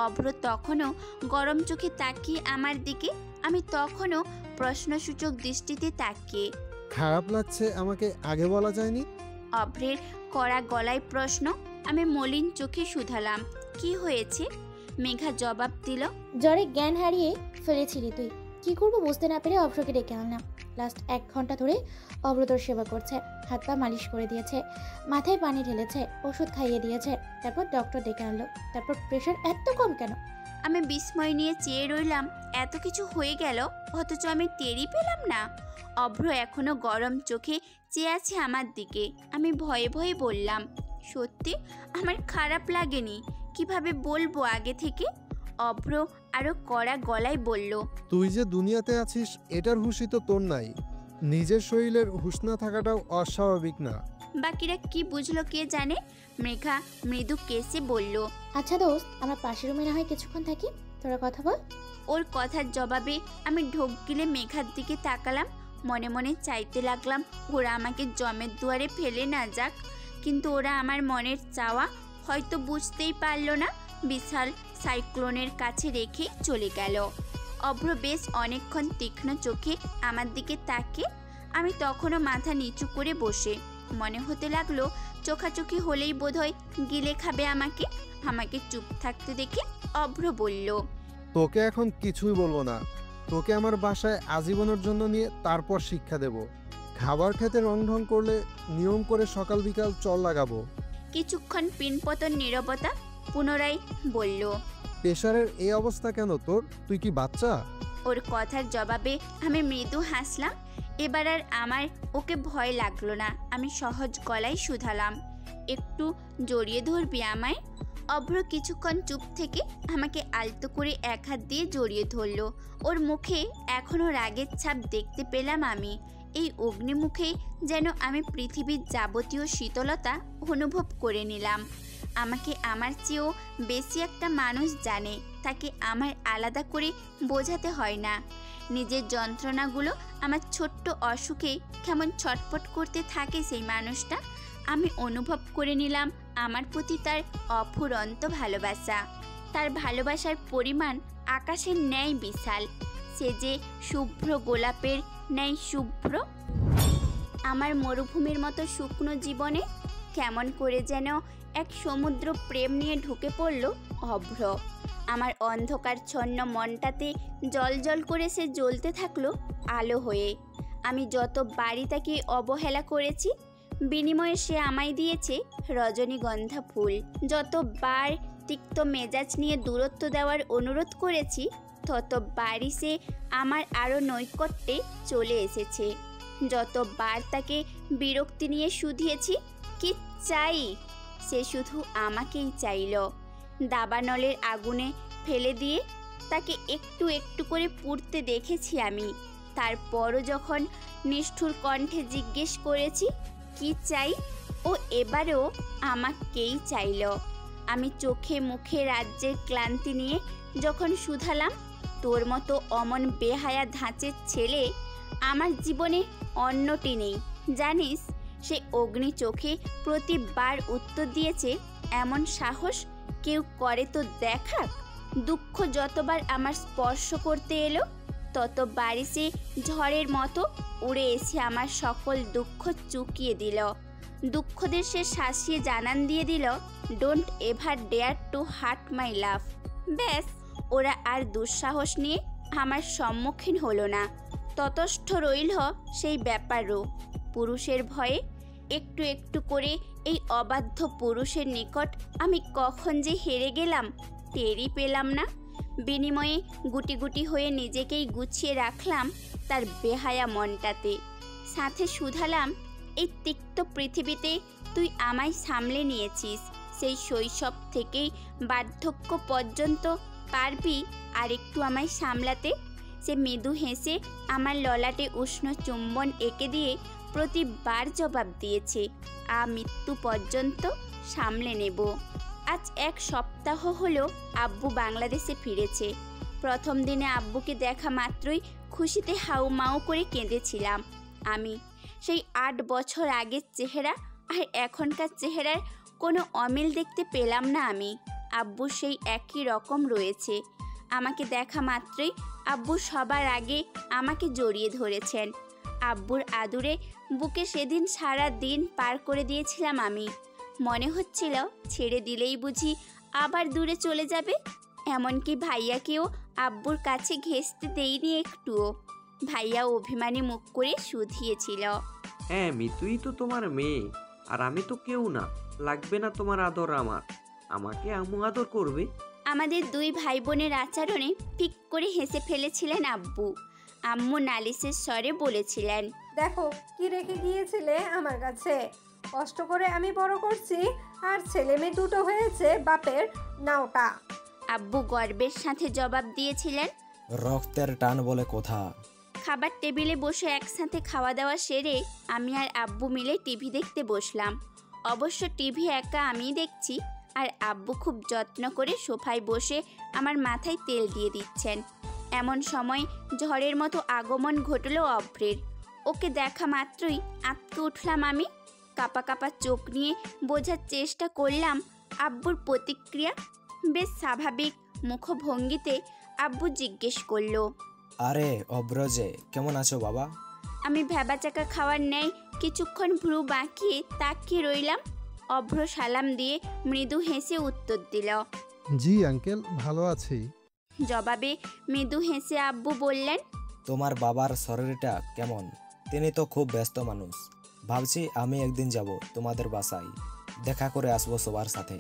অভ্র তখনও গরম চোখে তাকিয়ে আমার দিকে, আমি তখনও প্রশ্নসূচক দৃষ্টিতে তাকিয়ে। খারাপ লাগছে আমাকে আগে বলা যায়নি? অভ্রের কড়া গলায় প্রশ্ন। আমি মলিন চোখে শুধালাম, কি হয়েছে? মেঘা জবাব দিল, জ্বরে জ্ঞান হারিয়ে ফেলেছিলি তুই। কি করবো বুঝতে না পেরে অভ্রকে ডেকে আনলাম। লাস্ট 1 ঘন্টা ধরে অভ্র তোর সেবা করছে, হাত পা মালিশ করে দিয়েছে, মাথায় পানি ঢেলেছে, ওষুধ খাইয়ে দিয়েছে, তারপর ডক্টর ডেকে আনলো। তারপর প্রেশার এত কম কেন? আমি বিস্ময় নিয়ে চেয়ে রইলাম। এত কিছু হয়ে গেল অথচ আমি টেরই পেলাম না। অভ্র এখনো গরম চোখে চেয়ে আছে আমার দিকে। আমি ভয়ে ভয়ে বললাম, সত্যি আমার খারাপ লাগেনি, কিভাবে বলবো আগে থেকে? অভ্র আরো কড়া গলায় বলল, তুই যে দুনিয়াতে আছিস এটার হুঁশই তো তোর নাই। নিজের শরীরের হুঁশ না থাকাটাও অস্বাভাবিক না? বাকিরা কি বুঝলো কে জানে। মেঘা মৃদু কেসে বলল, আচ্ছা দোস্ত, আমরা পাশের রুমে না হয় কিছুক্ষণ থাকি, তোরা কথা বল। ওর কথার জবাবে আমি ঢোক গিলে মেঘার দিকে তাকালাম। মনে মনে চাইতে লাগলাম ওরা আমাকে জমের দুয়ারে ফেলে না যাক, কিন্তু ওরা আমার মনের চাওয়া হয়তো বুঝতেই পারলো না। বিশাল সাইক্লোনের কাছে রেখে চলে গেল। অভ্র বেশ অনেকক্ষণ তীক্ষ্ণ চোখে আমার দিকে তাকে। আমি তখনও মাথা নিচু করে বসে। মনে হতে লাগলো চোখাচোখি হলেই বোধহয় গিলে খাবে আমাকে। আমাকে চুপ থাকতে দেখে অভ্র বলল, তোকে এখন কিছুই বলবো না। তোকে আমার বাসায় আজীবনের জন্য নিয়ে তারপর শিক্ষা দেব। খাবার খেতে রং ঢং করলে নিয়ম করে সকাল বিকাল চল লাগাবো। কিছুক্ষণ পিনপতন নীরবতা। পুনরায় বলল, প্রেশারের এই অবস্থা কেন তোর? তুই কি বাচ্চা? ওর কথার জবাবে আমি মৃদু হাসলাম। এবার আর আমার ওকে ভয় লাগলো না। আমি সহজ গলায় শুধালাম, একটু জড়িয়ে ধরবি আমায়? অভ্র কিছুক্ষণ চুপ থেকে আমাকে আলতো করে এক হাত দিয়ে জড়িয়ে ধরলো। ওর মুখে এখনও রাগের ছাপ দেখতে পেলাম আমি। এই অগ্নিমুখে যেন আমি পৃথিবীর যাবতীয় শীতলতা অনুভব করে নিলাম। আমাকে আমার চেয়েও বেশি একটা মানুষ জানে, তাকে আমার আলাদা করে বোঝাতে হয় না। নিজের যন্ত্রণাগুলো আমার ছোট্ট অসুখে কেমন ছটফট করতে থাকে সেই মানুষটা। আমি অনুভব করে নিলাম আমার প্রতি তার অফুরন্ত ভালোবাসা। তার ভালোবাসার পরিমাণ আকাশের ন্যায় বিশাল। সে যে শুভ্র গোলাপের ন্যায় শুভ্র। আমার মরুভূমির মতো শুকনো জীবনে কেমন করে যেন এক সমুদ্র প্রেম নিয়ে ঢুকে পড়ল অভ্র। আমার অন্ধকারচ্ছন্ন মনটাতে জল করে সে জ্বলতে থাকলো আলো হয়ে। আমি যত বাড়ি তাকে অবহেলা করেছি, বিনিময়ে সে আমায় দিয়েছে রজনীগন্ধা ফুল। যতবার তিক্ত মেজাজ নিয়ে দূরত্ব দেওয়ার অনুরোধ করেছি, ততবারই সে আমার আরও নৈকট্যে চলে এসেছে। যতবার তাকে বিরক্তি নিয়ে শুধিয়েছি কি চাই, সে শুধু আমাকেই চাইল। দাবানলের আগুনে ফেলে দিয়ে তাকে একটু একটু করে পুড়তে দেখেছি আমি। তারপরও যখন নিষ্ঠুর কণ্ঠে জিজ্ঞেস করেছি কি চাই, ও এবারেও আমাকেই চাইল। আমি চোখে মুখে রাজ্যের ক্লান্তি নিয়ে যখন শুধালাম, তোর মতো অমন বেহায়া ধাঁচের ছেলে আমার জীবনে অন্যটি নেই জানিস, সে অগ্নি চোখে প্রতিবার উত্তর দিয়েছে, এমন সাহস কেউ করে তো দেখাক। দুঃখ যতবার আমার স্পর্শ করতে এলো, ততবারই সে ঝড়ের মতো উড়ে এসে আমার সকল দুঃখ চুকিয়ে দিল। দুঃখদের সে শাসিয়ে জানান দিয়ে দিল, don't ever dare to hurt my love. ব্যাস, ওরা আর দুঃসাহস নিয়ে আমার সম্মুখীন হলো না। ততস্থ রইল সেই ব্যাপারও। পুরুষের ভয়ে একটু একটু করে এই অবাধ্য পুরুষের নিকট আমি কখন যে হেরে গেলাম টেরই পেলাম না। বিনিময়ে গুটি গুটি হয়ে নিজেকেই গুছিয়ে রাখলাম তার বেহায়া মনটাতে। সাথে শুধালাম, এই তিক্ত পৃথিবীতে তুই আমায় সামলে নিয়েছিস, সেই শৈশব থেকেই বার্ধক্য পর্যন্ত পারবি আর একটু আমায় সামলাতে? সে মৃদু হেসে আমার ললাটে উষ্ণ চুম্বন এঁকে দিয়ে প্রতিবার জবাব দিয়েছে, মৃত্যু পর্যন্ত সামলে নেব। আজ 1 সপ্তাহ হলো আব্বু বাংলাদেশে ফিরেছে। প্রথম দিনে আব্বুকে দেখা মাত্রই খুশিতে হাউমাউ করে কেঁদেছিলাম আমি। সেই 8 বছর আগের চেহারা আর এখনকার চেহারার কোনো অমিল দেখতে পেলাম না আমি। আব্বু সেই একই রকম রয়েছে। আমাকে দেখা মাত্রই আব্বু সবার আগে আমাকে জড়িয়ে ধরেছেন। আব্বুর আদুরে বুকে সেদিন সারা দিন পার করে দিয়েছিলাম আমি। মনে হচ্ছিল ছেড়ে দিলেই বুঝি আবার দূরে চলে যাবে। এমনকি ভাইয়াকেও আব্বুর কাছে ঘেঁষতে দেইনি একটুও। ভাইয়া অভিমানী মুখ করে শুধিয়েছিল, হ্যাঁ মিতুই তো তোমার মেয়ে, আর আমি তো কেউ না, লাগবে না তোমার আদর আমার, আমাকে আম্মু আদর করবে। আমাদের 2 ভাই বোনের আচরণে পিক করে হেসে ফেলেছিলেন আব্বু। আম্মু নালিশের স্বরে বলেছিলেন, দেখো কি রেখে গিয়েছিলে আমার কাছে, কষ্ট করে আমি বড় করছি, আর ছেলে মেয়ে দুটো হয়েছে বাপের নাওটা। আব্বু গর্বের সাথে জবাব দিয়েছিলেন। রক্তের টান বলে কথা। খাবার টেবিলে বসে একসাথে খাওয়া দাওয়া সেরে আমি আর আব্বু মিলে টিভি দেখতে বসলাম। অবশ্য টিভি একা আমিই দেখছি, আর আব্বু খুব যত্ন করে সোফায় বসে আমার মাথায় তেল দিয়ে দিচ্ছেন। এমন সময় ঝড়ের মতো আগমন ঘটল অভ্রের। ওকে দেখা মাত্রই আঁতকে উঠলাম আমি। কাপা কাপা চোখ নিয়ে বোঝার চেষ্টা করলাম আব্বুর প্রতিক্রিয়া। বেশ স্বাভাবিক মুখভঙ্গিতে আব্বু জিজ্ঞেস করলো, আরে অব্রজে, কেমন আছো বাবা? আমি ভ্যাবাচাকা খাওয়ার ন্যায় কিছুক্ষণ ভ্রু বাঁকিয়ে তাকিয়ে রইলাম। অভ্র সালাম দিয়ে মৃদু হেসে উত্তর দিল, জি আঙ্কেল, ভালো আছি। জবাবে মৃদু হেসে আব্বু বললেন, তোমার বাবার শরীরটা কেমন? তিনি তো খুব ব্যস্ত মানুষ। ভাবছি আমি একদিন যাব তোমাদের বাসায়, দেখা করে আসবো সবার সাথে।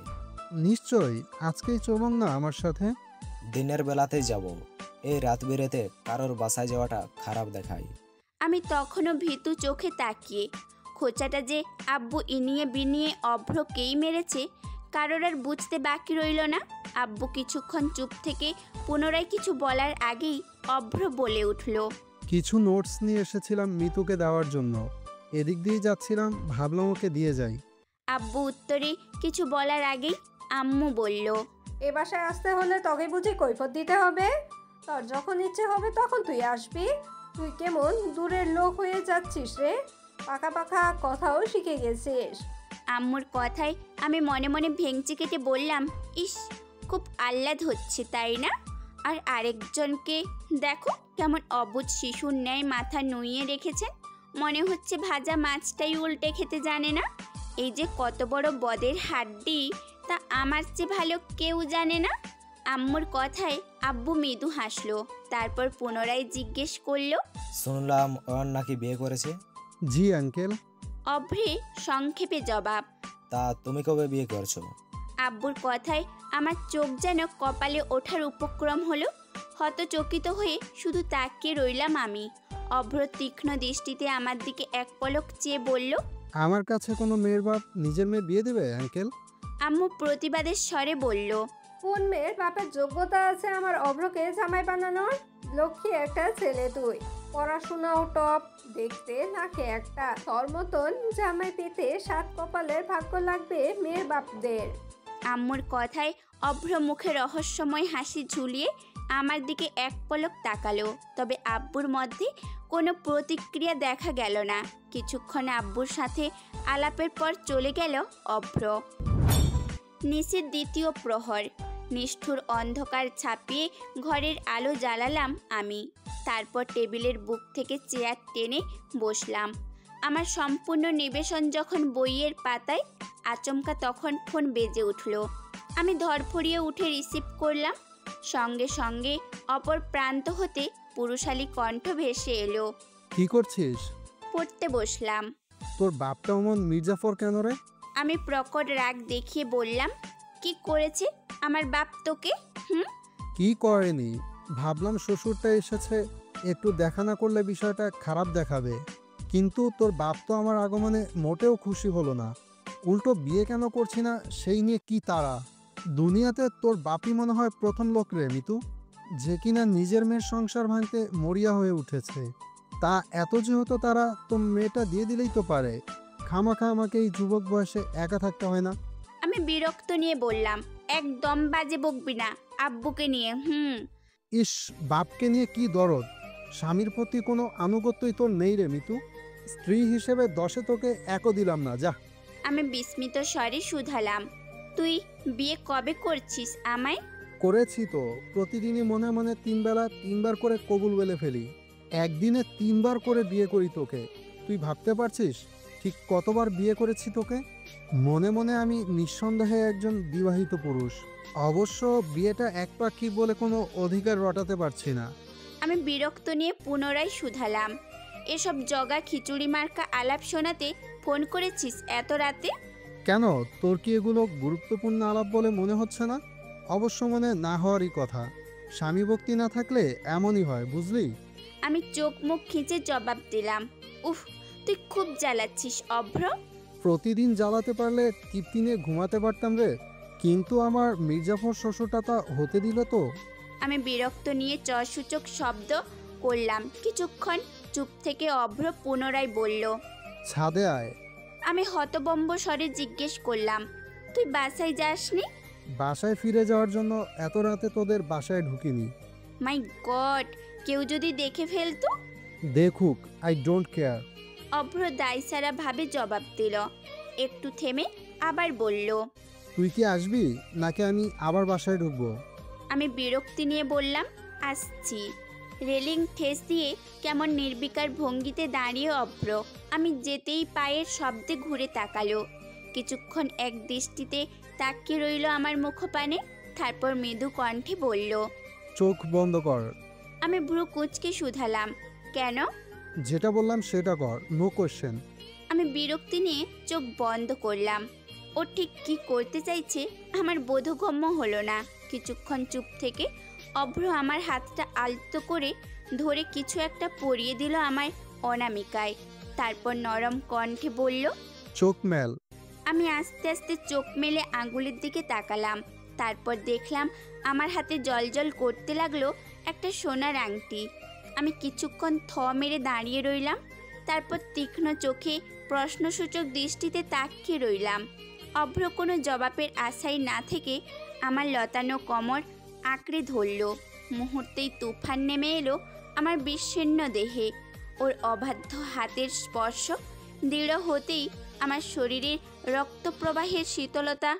নিশ্চয়ই, আজকেই চলুন না আমার সাথে। দিনের বেলাতেই যাব, এই রাত বেরেতে কারোর বাসায় যাওয়াটা খারাপ দেখায়। আমি তখনও ভীতু চোখে তাকিয়ে। খোঁচাটা যে আব্বু ইনিয়ে বিনিয়ে অভ্রকেই মেরেছে কারোর আর বুঝতে বাকি রইল না। আব্বু কিছুক্ষণ চুপ থেকে পুনরায় কিছু বলার আগেই অভ্র বলে উঠল, কিছু নোটস নিয়ে এসেছিলাম মিতুকে দেওয়ার জন্য, এদিক দিয়ে যাচ্ছিলাম, ভাবলাম ওকে দিয়ে যাই। আব্বু উত্তরে কিছু বলার আগেই আম্মু বলল, এ বাসায় আসতে হলে তোকে বুঝি কৈফত দিতে হবে? তোর যখন ইচ্ছে হবে তখন তুই আসবি। তুই কেমন দূরের লোক হয়ে যাচ্ছিস রে, পাকা পাকা কথাও শিখে গেছিস। আম্মুর কথায় আমি মনে মনে ভেঙচি কেটে বললাম, ইস, খুব আহ্লাদ হচ্ছে তাই না? আর আরেকজনকে দেখো কেমন অবুঝ শিশুর ন্যায় মাথা নুইয়ে রেখেছেন, মনে হচ্ছে ভাজা মাছটাই উল্টে খেতে জানে না। এই যে কত বড় বদের হাড্ডি তা আমার চেয়ে ভালো কেউ জানে না। আম্মুর কথায় আব্বু মৃদু হাসলো, তারপর পুনরায় জিজ্ঞেস করলো, শুনলাম ওর নাকি বিয়ে করেছে? জি আঙ্কেল। অভ্রে সংক্ষেপে জবাব। তা তুমি কবে বিয়ে করছো? আব্বুর কথায় আমার চোখ যেন কপালে ওঠার উপক্রম হলো। হতচকিত হয়ে শুধু তাকিয়ে রইলাম আমি। অভ্র তীক্ষ্ণ দৃষ্টিতে আমার দিকে এক পলক চেয়ে বলল, আমার কাছে কোনো মেয়ের বাপ নিজের মেয়ে বিয়ে দেবে আঙ্কেল? আম্মু প্রতিবাদের স্বরে বলল, কোন মেয়ের বাপের যোগ্যতা আছে আমার অভ্রকে জামাই বানানোর? লক্ষ্মী একটা ছেলে তুই, পড়াশোনাও টপ, দেখতে নাকে একটা। তোর মতন জামাই পেতে 7 কপালের ভাগ্য লাগবে মেয়ের বাপদের। আম্মুর কথায় অভ্র মুখে রহস্যময় হাসি ঝুলিয়ে আমার দিকে এক পলক তাকালো, তবে আব্বুর মধ্যে কোনো প্রতিক্রিয়া দেখা গেল না। কিছুক্ষণ আব্বুর সাথে আলাপের পর চলে গেল অভ্র। নিশির দ্বিতীয় প্রহর। নিষ্ঠুর অন্ধকার ছাপিয়ে ঘরের আলো জ্বালালাম আমি। তারপর টেবিলের বুক থেকে চেয়ার টেনে বসলাম। আমার সম্পূর্ণ নিবেশন যখন বইয়ের পাতায়, আচমকা তখন ফোন বেজে উঠল। আমি ধরফড়িয়ে উঠে রিসিভ করলাম। সঙ্গে সঙ্গে অপর প্রান্ত হতে পুরুষালী কণ্ঠ ভেসে এলো, কি করছিস? পড়তে বসলাম। তোর বাপটা অমন মির্জাফর কেন রে? আমি প্রকট রাগ দেখিয়ে বললাম, কি করেছে আমার বাপ তোকে? কি করেনি, ভাবলাম শ্বশুরটা এসেছে, একটু দেখা না করলে বিষয়টা খারাপ দেখাবে। কিন্তু তোর বাপ তো আমার আগমনে মোটেও খুশি হলো না, উল্টো বিয়ে কেন করছি না সেই নিয়ে কি তারা। দুনিয়াতে তোর বাপই মনে হয় প্রথম লোক রে মিতু, যে কিনা নিজের মেয়ের সংসার ভাঙতে মরিয়া হয়ে উঠেছে। তা এত যেহেতু তারা, তো মেয়েটা দিয়ে দিলেই তো পারে, খামাখা আমাকে এই যুবক বয়সে একা থাকতে হয় না। আমি বিরক্ত নিয়ে বললাম, একদম বাজে বকবি না আব্বুকে নিয়ে। ইস, বাপকে নিয়ে কি দরদ, স্বামীর প্রতি কোনো আনুগত্যই তোর নেই রে মিতু। স্ত্রী হিসেবে 10-এ তোকে একও দিলাম না, যা। আমি বিস্মিত স্বরে শুধালাম, তুই বিয়ে কবে করছিস আমায়? করেছি তো, প্রতিদিনই মনে মনে 3 বেলা 3 বার করে কবুল বলে ফেলি। একদিনে 3 বার করে বিয়ে করি তোকে। তুই ভাবতে পারছিস ঠিক কতবার বিয়ে করেছি তোকে? মনে মনে আমি নিঃসন্দেহে একজন বিবাহিত পুরুষ। অবশ্য বিয়েটা একপাক্ষিক বলে কোনো অধিকার রটাতে পারছি না। আমি বিরক্ত নিয়ে পুনরায় শুধালাম, এসব জগা খিচুড়ি মার্কা আলাপ শোনাতে ফোন করেছিস এত রাতে? কেন, তোর কি এগুলো গুরুত্বপূর্ণ আলাপ বলে মনে হচ্ছে না? অবশ্য মনে না হওয়ারই কথা, স্বামী ভক্তি না থাকলে এমনই হয়, বুঝলি? আমি চোখ মুখ খিঁচে জবাব দিলাম, উফ, তুই খুব জ্বালাচ্ছিস অভ্র। প্রতিদিন জ্বালাতে পারলে তৃপ্তি নিয়ে ঘুমাতে পারতাম রে। কিন্তু আমার মির্জাফর শ্বশুরটা তা হতে দিলে তো? আমি বিরক্ত নিয়ে চসূচক শব্দ করলাম। কিছুক্ষণ চুপ থেকে অভ্র পুনরায় বলল। ছাদে আয়। আমি হতবম্ব স্বরে জিজ্ঞেস করলাম, তুই বাসায় যাসনি? বাসায় ফিরে যাওয়ার জন্য এত রাতে তোদের বাসায় ঢুকিনি। মাই গড, কেউ যদি দেখে ফেলতো? দেখুক, আই ডোন্ট কেয়ার। অভ্র দায়সারা ভাবে জবাব দিল। একটু থেমে আবার বলল, তুই কি আসবি নাকি আমি আবার বাসায় ঢুকবো? আমি বিরক্তি নিয়ে বললাম, আসছি। রেলিং ঠেস দিয়ে কেমন নির্বিকার ভঙ্গিতে দাঁড়িয়ে অভ্র। আমি যেতেই পায়ের শব্দে ঘুরে তাকালো। কিছুক্ষণ এক দৃষ্টিতে তাকিয়ে রইল আমার মুখপানে, তারপর মৃদু কণ্ঠে বলল, চোখ বন্ধ কর। আমি ভ্রু কুঁচকে শুধালাম, কেন? যেটা বললাম সেটা কর, নো কোয়েশ্চেন। আমি বিরক্তি নিয়ে চোখ বন্ধ করলাম। ও ঠিক কী করতে চাইছে আমার বোধগম্য হলো না। কিছুক্ষণ চুপ থেকে অভ্র আমার হাতটা আলতো করে ধরে কিছু একটা পরিয়ে দিল আমার অনামিকায়। তারপর নরম কণ্ঠে বলল, চোখ মেল। আমি আস্তে আস্তে চোখ মেলে আঙুলের দিকে তাকালাম। তারপর দেখলাম আমার হাতে জলজল করতে লাগলো একটা সোনার আংটি। আমি কিছুক্ষণ থ মেরে দাঁড়িয়ে রইলাম। তারপর তীক্ষ্ণ চোখে প্রশ্নসূচক দৃষ্টিতে তাকিয়ে রইলাম। অভ্র কোনো জবাবের আশায় না থেকে আমার লতানো কোমর আঁকড়ে ধরল। মুহূর্তেই তুফান নেমে এলো আমার বিচ্ছিন্ন দেহে। ওর অবাধ্য হাতের স্পর্শ দৃঢ় হতেই আমার শরীরের রক্তপ্রবাহের শীতলতা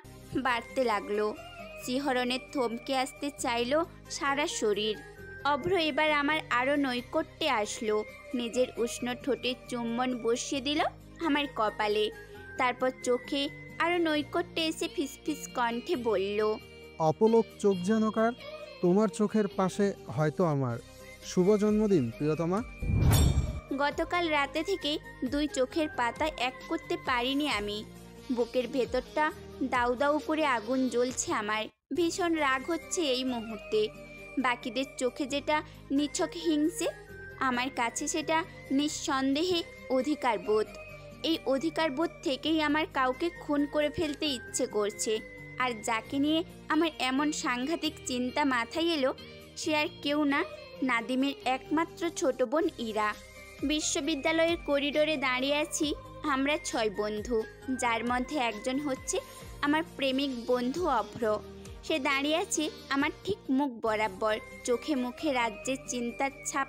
বাড়তে লাগলো। শিহরণে থমকে আসতে চাইল সারা শরীর। অভ্র এবার আমার আরও নৈকট্যে আসলো। নিজের উষ্ণ ঠোঁটে চুম্বন বসিয়ে দিল আমার কপালে। তারপর চোখে আরও নৈকট্যে এসে ফিসফিস কণ্ঠে বলল, অপলক চোখ যেন কার? তোমার চোখের পাশে হয়তো আমার। শুভ জন্মদিন প্রিয়তমা। গতকাল রাতে থেকে দুই চোখের পাতা এক করতে পারিনি আমি। বুকের ভেতরটা দাউ দাউ করে আগুন জ্বলছে আমার। ভীষণ রাগ হচ্ছে এই মুহূর্তে। বাকিদের চোখে যেটা নিছক হিংসে, আমার কাছে সেটা নিঃসন্দেহে অধিকারবোধ। এই অধিকারবোধ থেকেই আমার কাউকে খুন করে ফেলতে ইচ্ছে করছে। আর যাকে নিয়ে আমার এমন সাংঘাতিক চিন্তা মাথায় এলো সে আর কেউ না, নাদিমের একমাত্র ছোট বোন ইরা। বিশ্ববিদ্যালয়ের করিডোরে দাঁড়িয়ে আছি আমরা 6 বন্ধু, যার মধ্যে একজন হচ্ছে আমার প্রেমিক বন্ধু অভ্র। সে দাঁড়িয়ে আছে আমার ঠিক মুখ বরাবর। চোখে মুখে রাজ্যের চিন্তার ছাপ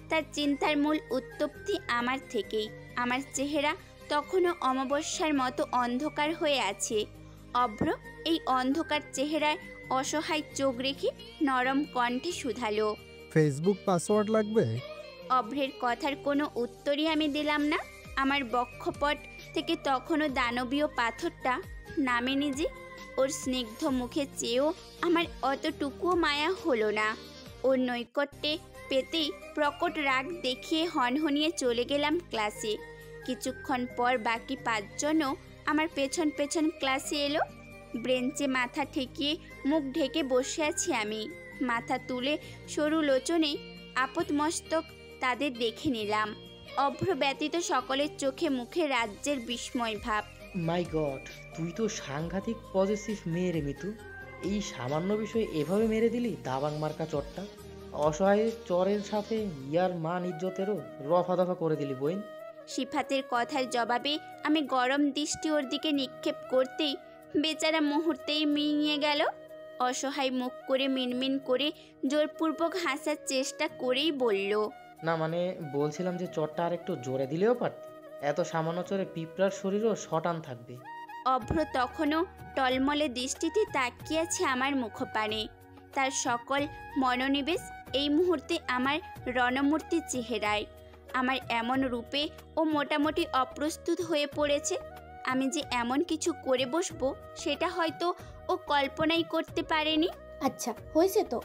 তার চিন্তার মূল উত্তপ্তি আমার থেকেই। আমার চেহারা তখনও অমাবস্যার মতো অন্ধকার হয়ে আছে। অভ্র এই অন্ধকার চেহারায় অসহায় চোখ রেখে নরম কণ্ঠে শুধালো, ফেসবুক পাসওয়ার্ড লাগবে? অভ্রের কথার কোনো উত্তরই আমি দিলাম না। আমার বক্ষপট থেকে তখনও দানবীয় পাথরটা নামেনি যে। ওর স্নিগ্ধ মুখে চেয়েও আমার অতটুকুও মায়া হলো না। ওর নৈকট্যে পেতেই প্রকট রাগ দেখিয়ে হনহনিয়ে চলে গেলাম ক্লাসে। কিছুক্ষণ পর বাকি 5 জনও আমার পেছন পেছন ক্লাসে এলো। ব্রেঞ্চে মাথা ঠেকিয়ে মুখ ঢেকে বসে আছি আমি। মাথা তুলে সরু লোচনে আপদমস্তক তাদের দেখে নিলাম। অভ্র ব্যতীত সকলের চোখে মুখে রাজ্যের বিস্ময় ভাব। মাই গড, তুই তো সাংঘাতিক পজিটিভ মেয়ে রে মিতু। এই সামান্য বিষয়ে এভাবে মেরে দিলি দাবাং মার্কা চটটা। অসহায়ের চরের সাথে ইয়ার মান ইজ্জতেরও রফা দফা করে দিলি বইন। সিফাতের কথার জবাবে আমি গরম দৃষ্টি ওর দিকে নিক্ষেপ করতেই বেচারা মুহূর্তেই মিলিয়ে গেল। অসহায় মুখ করে মিনমিন করে জোরপূর্বক হাসার চেষ্টা করেই বলল, না মানে বলছিলাম যে চটটা আর একটু জোরে দিলেও পারত। এত সামান্য চরে পিঁপড়ার শরীরও শটান থাকবে। অভ্র তখনও টলমলে দৃষ্টিতে তাকিয়ে আছে আমার মুখপানে। তার সকল মনোনিবেশ এই মুহূর্তে আমার রণমূর্তির চেহারায়। আমার এমন রূপে ও মোটামুটি অপ্রস্তুত হয়ে পড়েছে। আমি যে এমন কিছু করে বসবো সেটা হয়তো ও কল্পনাই করতে পারেনি। আচ্ছা হয়েছে তো,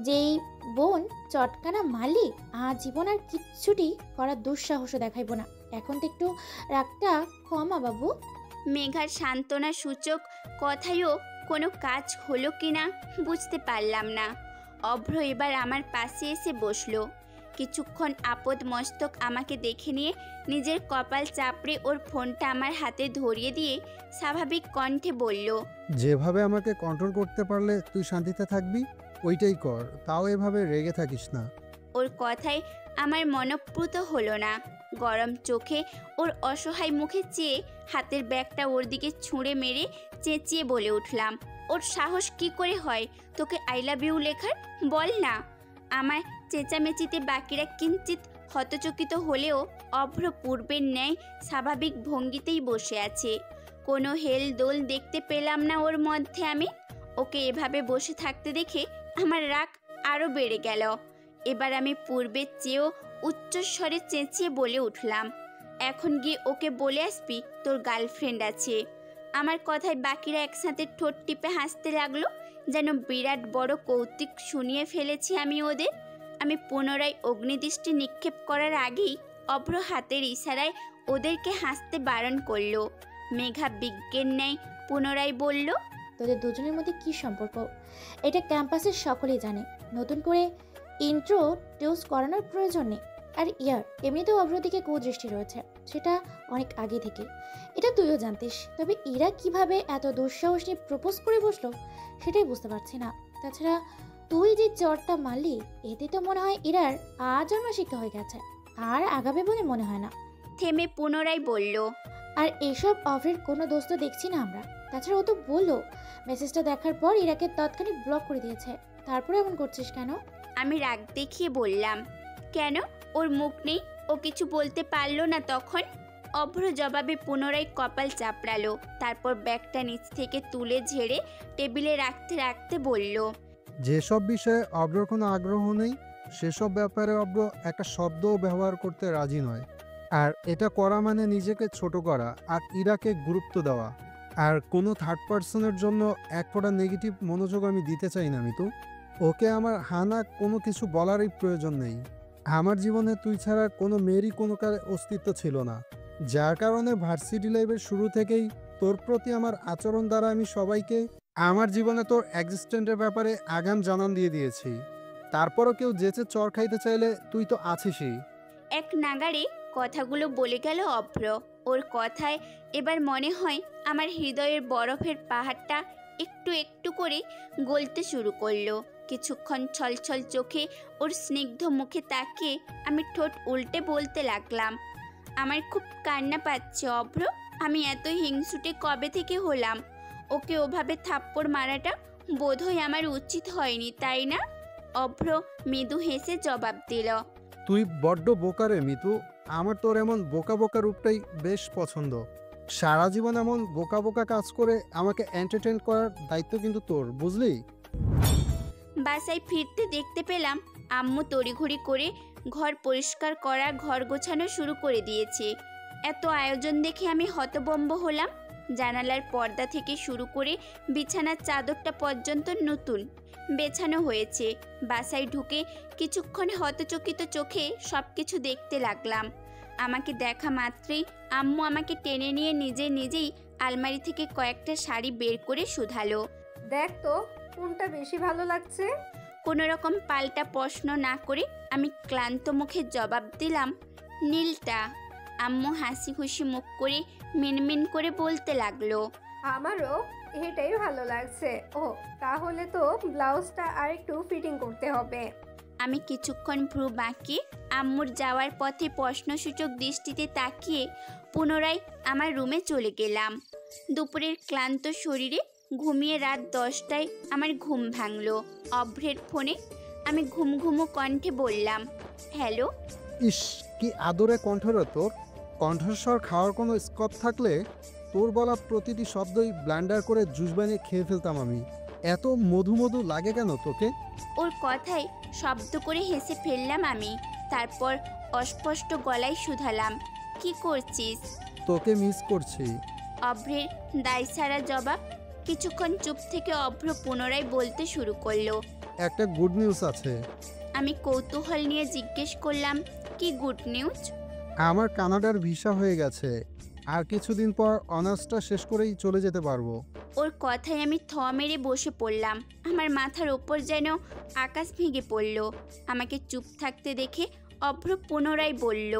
যেই বোন চটকানা মালিক আজীবন আর কিচ্ছুটি করার দুঃসাহসও দেখাইব না। এখন তো একটু রাগটা কমা বাবু। মেঘার সান্ত্বনা সূচক কথায়ও কোনো কাজ হলো কিনা বুঝতে পারলাম না। অভ্র এবার আমার পাশে এসে বসলো। কিছুক্ষণ আপদ মস্তক আমাকে দেখে নিয়ে নিজের কপাল চাপড়ে ওর ফোনটা আমার হাতে ধরিয়ে দিয়ে স্বাভাবিক কণ্ঠে বলল, যেভাবে আমাকে কন্ট্রোল করতে পারলে তুই শান্তিতে থাকবি ওইটাই কর, তাও এভাবে রেগে থাকিস না। ওর কথায় আমার মনপ্রুত হলো না। গরম চোখে ওর অসহায় মুখে চেয়ে হাতের ব্যাগটা ওর দিকে ছুঁড়ে মেরে চেঁচিয়ে বলে উঠলাম, ওর সাহস কি করে হয় তোকে আই লাভ ইউ লেখার? বল না। আমার চেঁচামেচিতে বাকিরা কিঞ্চিত হতচকিত হলেও অভ্র পূর্বের ন্যায় স্বাভাবিক ভঙ্গিতেই বসে আছে। কোনো হেলদোল দেখতে পেলাম না ওর মধ্যে আমি। ওকে এভাবে বসে থাকতে দেখে আমার রাগ আরও বেড়ে গেল। এবার আমি পূর্বের চেয়েও উচ্চস্বরে চেঁচিয়ে বলে উঠলাম, এখন গিয়ে ওকে বলে আসবি তোর গার্লফ্রেন্ড আছে। আমার কথায় বাকিরা একসাথে ঠোঁট টিপে হাসতে লাগলো, যেন বিরাট বড় কৌতুক শুনিয়ে ফেলেছি আমি ওদের। আমি পুনরায় অগ্নিদৃষ্টি নিক্ষেপ করার আগেই অভ্র হাতের ইশারায় ওদেরকে হাসতে বারণ করলো। মেঘা বিজ্ঞের ন্যায় পুনরায় বলল, তোদের দুজনের মধ্যে কি সম্পর্ক এটা ক্যাম্পাসের সকলেই জানে, নতুন করে ইন্ট্রোডিউস করানোর প্রয়োজন নেই। আর ইয়ার এমনিতেও অগ্রদিকে কুদৃষ্টি রয়েছে, সেটা অনেক আগে থেকে, এটা তুইও জানতিস। তবে এরা কিভাবে এত দুঃসাহস নিয়ে প্রপোজ করে বসলো সেটাই বুঝতে পারছি না। তাছাড়া তুই যে চরটা মারলি এতে তো মনে হয় এরার আজন্ম শিক্ষা হয়ে গেছে, আর আগাবে বলে মনে হয় না। থেমে পুনরায় বলল, আর এসব অফের কোনো দোস্ত দেখছি না আমরা। তাছাড়া ও তো বললো মেসেজটা দেখার পর ইরাকে তৎক্ষণিক ব্লক করে দিয়েছে, তারপরে এমন করছিস কেন? আমি রাগ দেখিয়ে বললাম, কেন ওর মুখ নেই? ও কিছু বলতে পারলো না তখন? অভ্র জবাবে পুনরায় কপাল চাপড়ালো, তারপর ব্যাগটা নিচ থেকে তুলে ঝেড়ে টেবিলে রাখতে রাখতে বলল, যেসব বিষয়ে অব্রর কোনো আগ্রহ নেই সেসব ব্যাপারে অব্র একটা শব্দও ব্যবহার করতে রাজি নয়। আর এটা করা মানে নিজেকে ছোট করা আর ইরাকে গুরুত্ব দেওয়া। আর কোনো থার্ড পার্সনের জন্য এক ফোঁটা নেগেটিভ মনোযোগ আমি দিতে চাই না মিতু। ওকে আমার হানা কোনো কিছু বলারই প্রয়োজন নেই। আমার জীবনে তুই ছাড়া কোনো মেয়েরই কোনো কালে অস্তিত্ব ছিল না, যার কারণে ভার্সিটি লাইফের শুরু থেকেই তোর প্রতি আমার আচরণ দ্বারা আমি সবাইকে আমার জীবনে তোর এক্সিস্টেন্টের ব্যাপারে আগাম জানান দিয়ে দিয়েছি। তারপরও কেউ যেচে চর খাইতে চাইলে তুই তো আছিসই। এক নাগাড়ে কথাগুলো বলে গেল অভ্র। ওর কথায় এবার মনে হয় আমার হৃদয়ের বরফের পাহাড়টা একটু একটু করে গলতে শুরু করলো। কিছুক্ষণ ছলছল চোখে ওর স্নিগ্ধ মুখে তাকিয়ে আমি ঠোঁট উল্টে বলতে লাগলাম, আমার খুব কান্না পাচ্ছে অভ্র। আমি এত হিংসুটে কবে থেকে হলাম? ওকে ওভাবে থাপ্পড় মারাটা বোধহয় আমার উচিত হয়নি, তাই না? অভ্র মৃদু হেসে জবাব দিল, তুই বড্ড বোকা রে মিতু। আমার তোর এমন বোকা বোকা রূপটাই বেশ পছন্দ। সারা জীবন এমন বোকা বোকা কাজ করে আমাকে এন্টারটেইন করার দায়িত্ব কিন্তু তোর, বুঝলি? বাসায় ফিরতে দেখতে পেলাম আম্মু তড়িঘড়ি করে ঘর পরিষ্কার করা, ঘর গোছানো শুরু করে দিয়েছে। এত আয়োজন দেখে আমি হতবম্ব হলাম। জানালার পর্দা থেকে শুরু করে বিছানার চাদরটা পর্যন্ত নতুন বেছানো হয়েছে। বাসায় ঢুকে কিছুক্ষণ হতচকিত চোখে সব কিছু দেখতে লাগলাম। আমাকে দেখা মাত্রই আম্মু আমাকে টেনে নিয়ে নিজেই আলমারি থেকে কয়েকটা শাড়ি বের করে শুধালো, দেখ তো কোনটা বেশি ভালো লাগছে। কোনো রকম পাল্টা প্রশ্ন না করে আমি ক্লান্ত মুখে জবাব দিলাম, নীলটা। আম্মু হাসি খুশি মুখ করে মিনমিন করে বলতে লাগলো, আমারও এটাই ভালো লাগছে। ও তাহলে তো ব্লাউজটা আরেকটু ফিটিং করতে হবে। আমি কিছুক্ষণ ভ্রু বাঁকিয়ে আম্মুর যাওয়ার পথে প্রশ্নসূচক দৃষ্টিতে তাকিয়ে পুনরায় আমার রুমে চলে গেলাম। দুপুরের ক্লান্ত শরীরে ঘুমিয়ে রাত 10টায় আমার ঘুম ভাঙলো অভ্রের ফোনে। আমি ঘুমঘুমো কণ্ঠে বললাম, হ্যালো। ইস, কি আদরে কণ্ঠ রে তোর। কণ্ঠস্বর খাওয়ার কোনো স্কোপ থাকলে তোর বলা প্রতিটি শব্দই ব্লান্ডার করে জুস বানিয়ে খেয়ে ফেলতাম আমি। এত মধু মধু লাগে কেন তোকে? ওর কথায় শব্দ করে হেসে ফেললাম আমি। তারপর অস্পষ্ট গলায় শুধালাম, কি করছিস? তোকে মিস করছি। অভ্রের দায়সারা জবাব। কিছুক্ষণ চুপ থেকে অভ্র পুনরায় বলতে শুরু করলো, একটা গুড নিউজ আছে। আমি কৌতূহল নিয়ে জিজ্ঞেস করলাম, কি গুড নিউজ? আমার কানাডার ভিসা হয়ে গেছে, আর কিছুদিন পর অনার্সটা শেষ করেই চলে যেতে পারবো। ওর কথায় আমি থ মেরে বসে পড়লাম। আমার মাথার ওপর যেন আকাশ ভেঙে পড়ল। আমাকে চুপ থাকতে দেখে অভ্র পুনরায় বলল,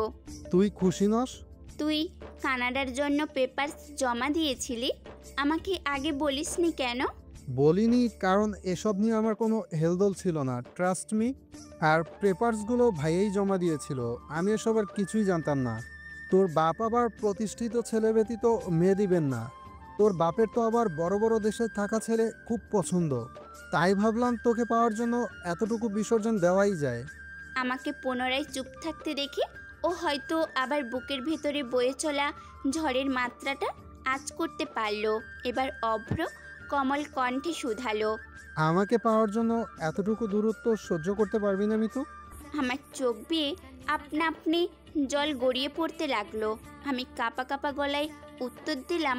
তুই খুশি নস? তুই কানাডার জন্য পেপারস জমা দিয়েছিলি, আমাকে আগে বলিসনি কেন? বলিনি কারণ এসব নিয়ে আমার কোনো হেলদোল ছিল না, ট্রাস্ট মি। আর পেপারসগুলো ভাইয়াই জমা দিয়েছিল, আমি এসবের কিছুই জানতাম না। তোর বাপ আবার প্রতিষ্ঠিত ছেলে ব্যতীত মেয়ে দিবেন না। তোর বাপের তো আবার বড় বড় দেশে থাকা ছেলে খুব পছন্দ, তাই ভাবলাম তোকে পাওয়ার জন্য এতটুকু বিসর্জন দেওয়াই যায়। আমাকে পুনরায় চুপ থাকতে দেখে ও হয়তো আবার বুকের ভেতরে বয়ে চলা ঝড়ের মাত্রাটা আঁচ করতে পারল। এবার অভ্র কমল কণ্ঠে শুধালো, আমাকে পাওয়ার জন্য এতটুকু দূরত্ব সহ্য করতে পারবি না মিতু? আমার চোখ বেয়ে আপনা আপনি জল গড়িয়ে পড়তে লাগলো। আমি কাঁপা কাঁপা গলায় উত্তর দিলাম,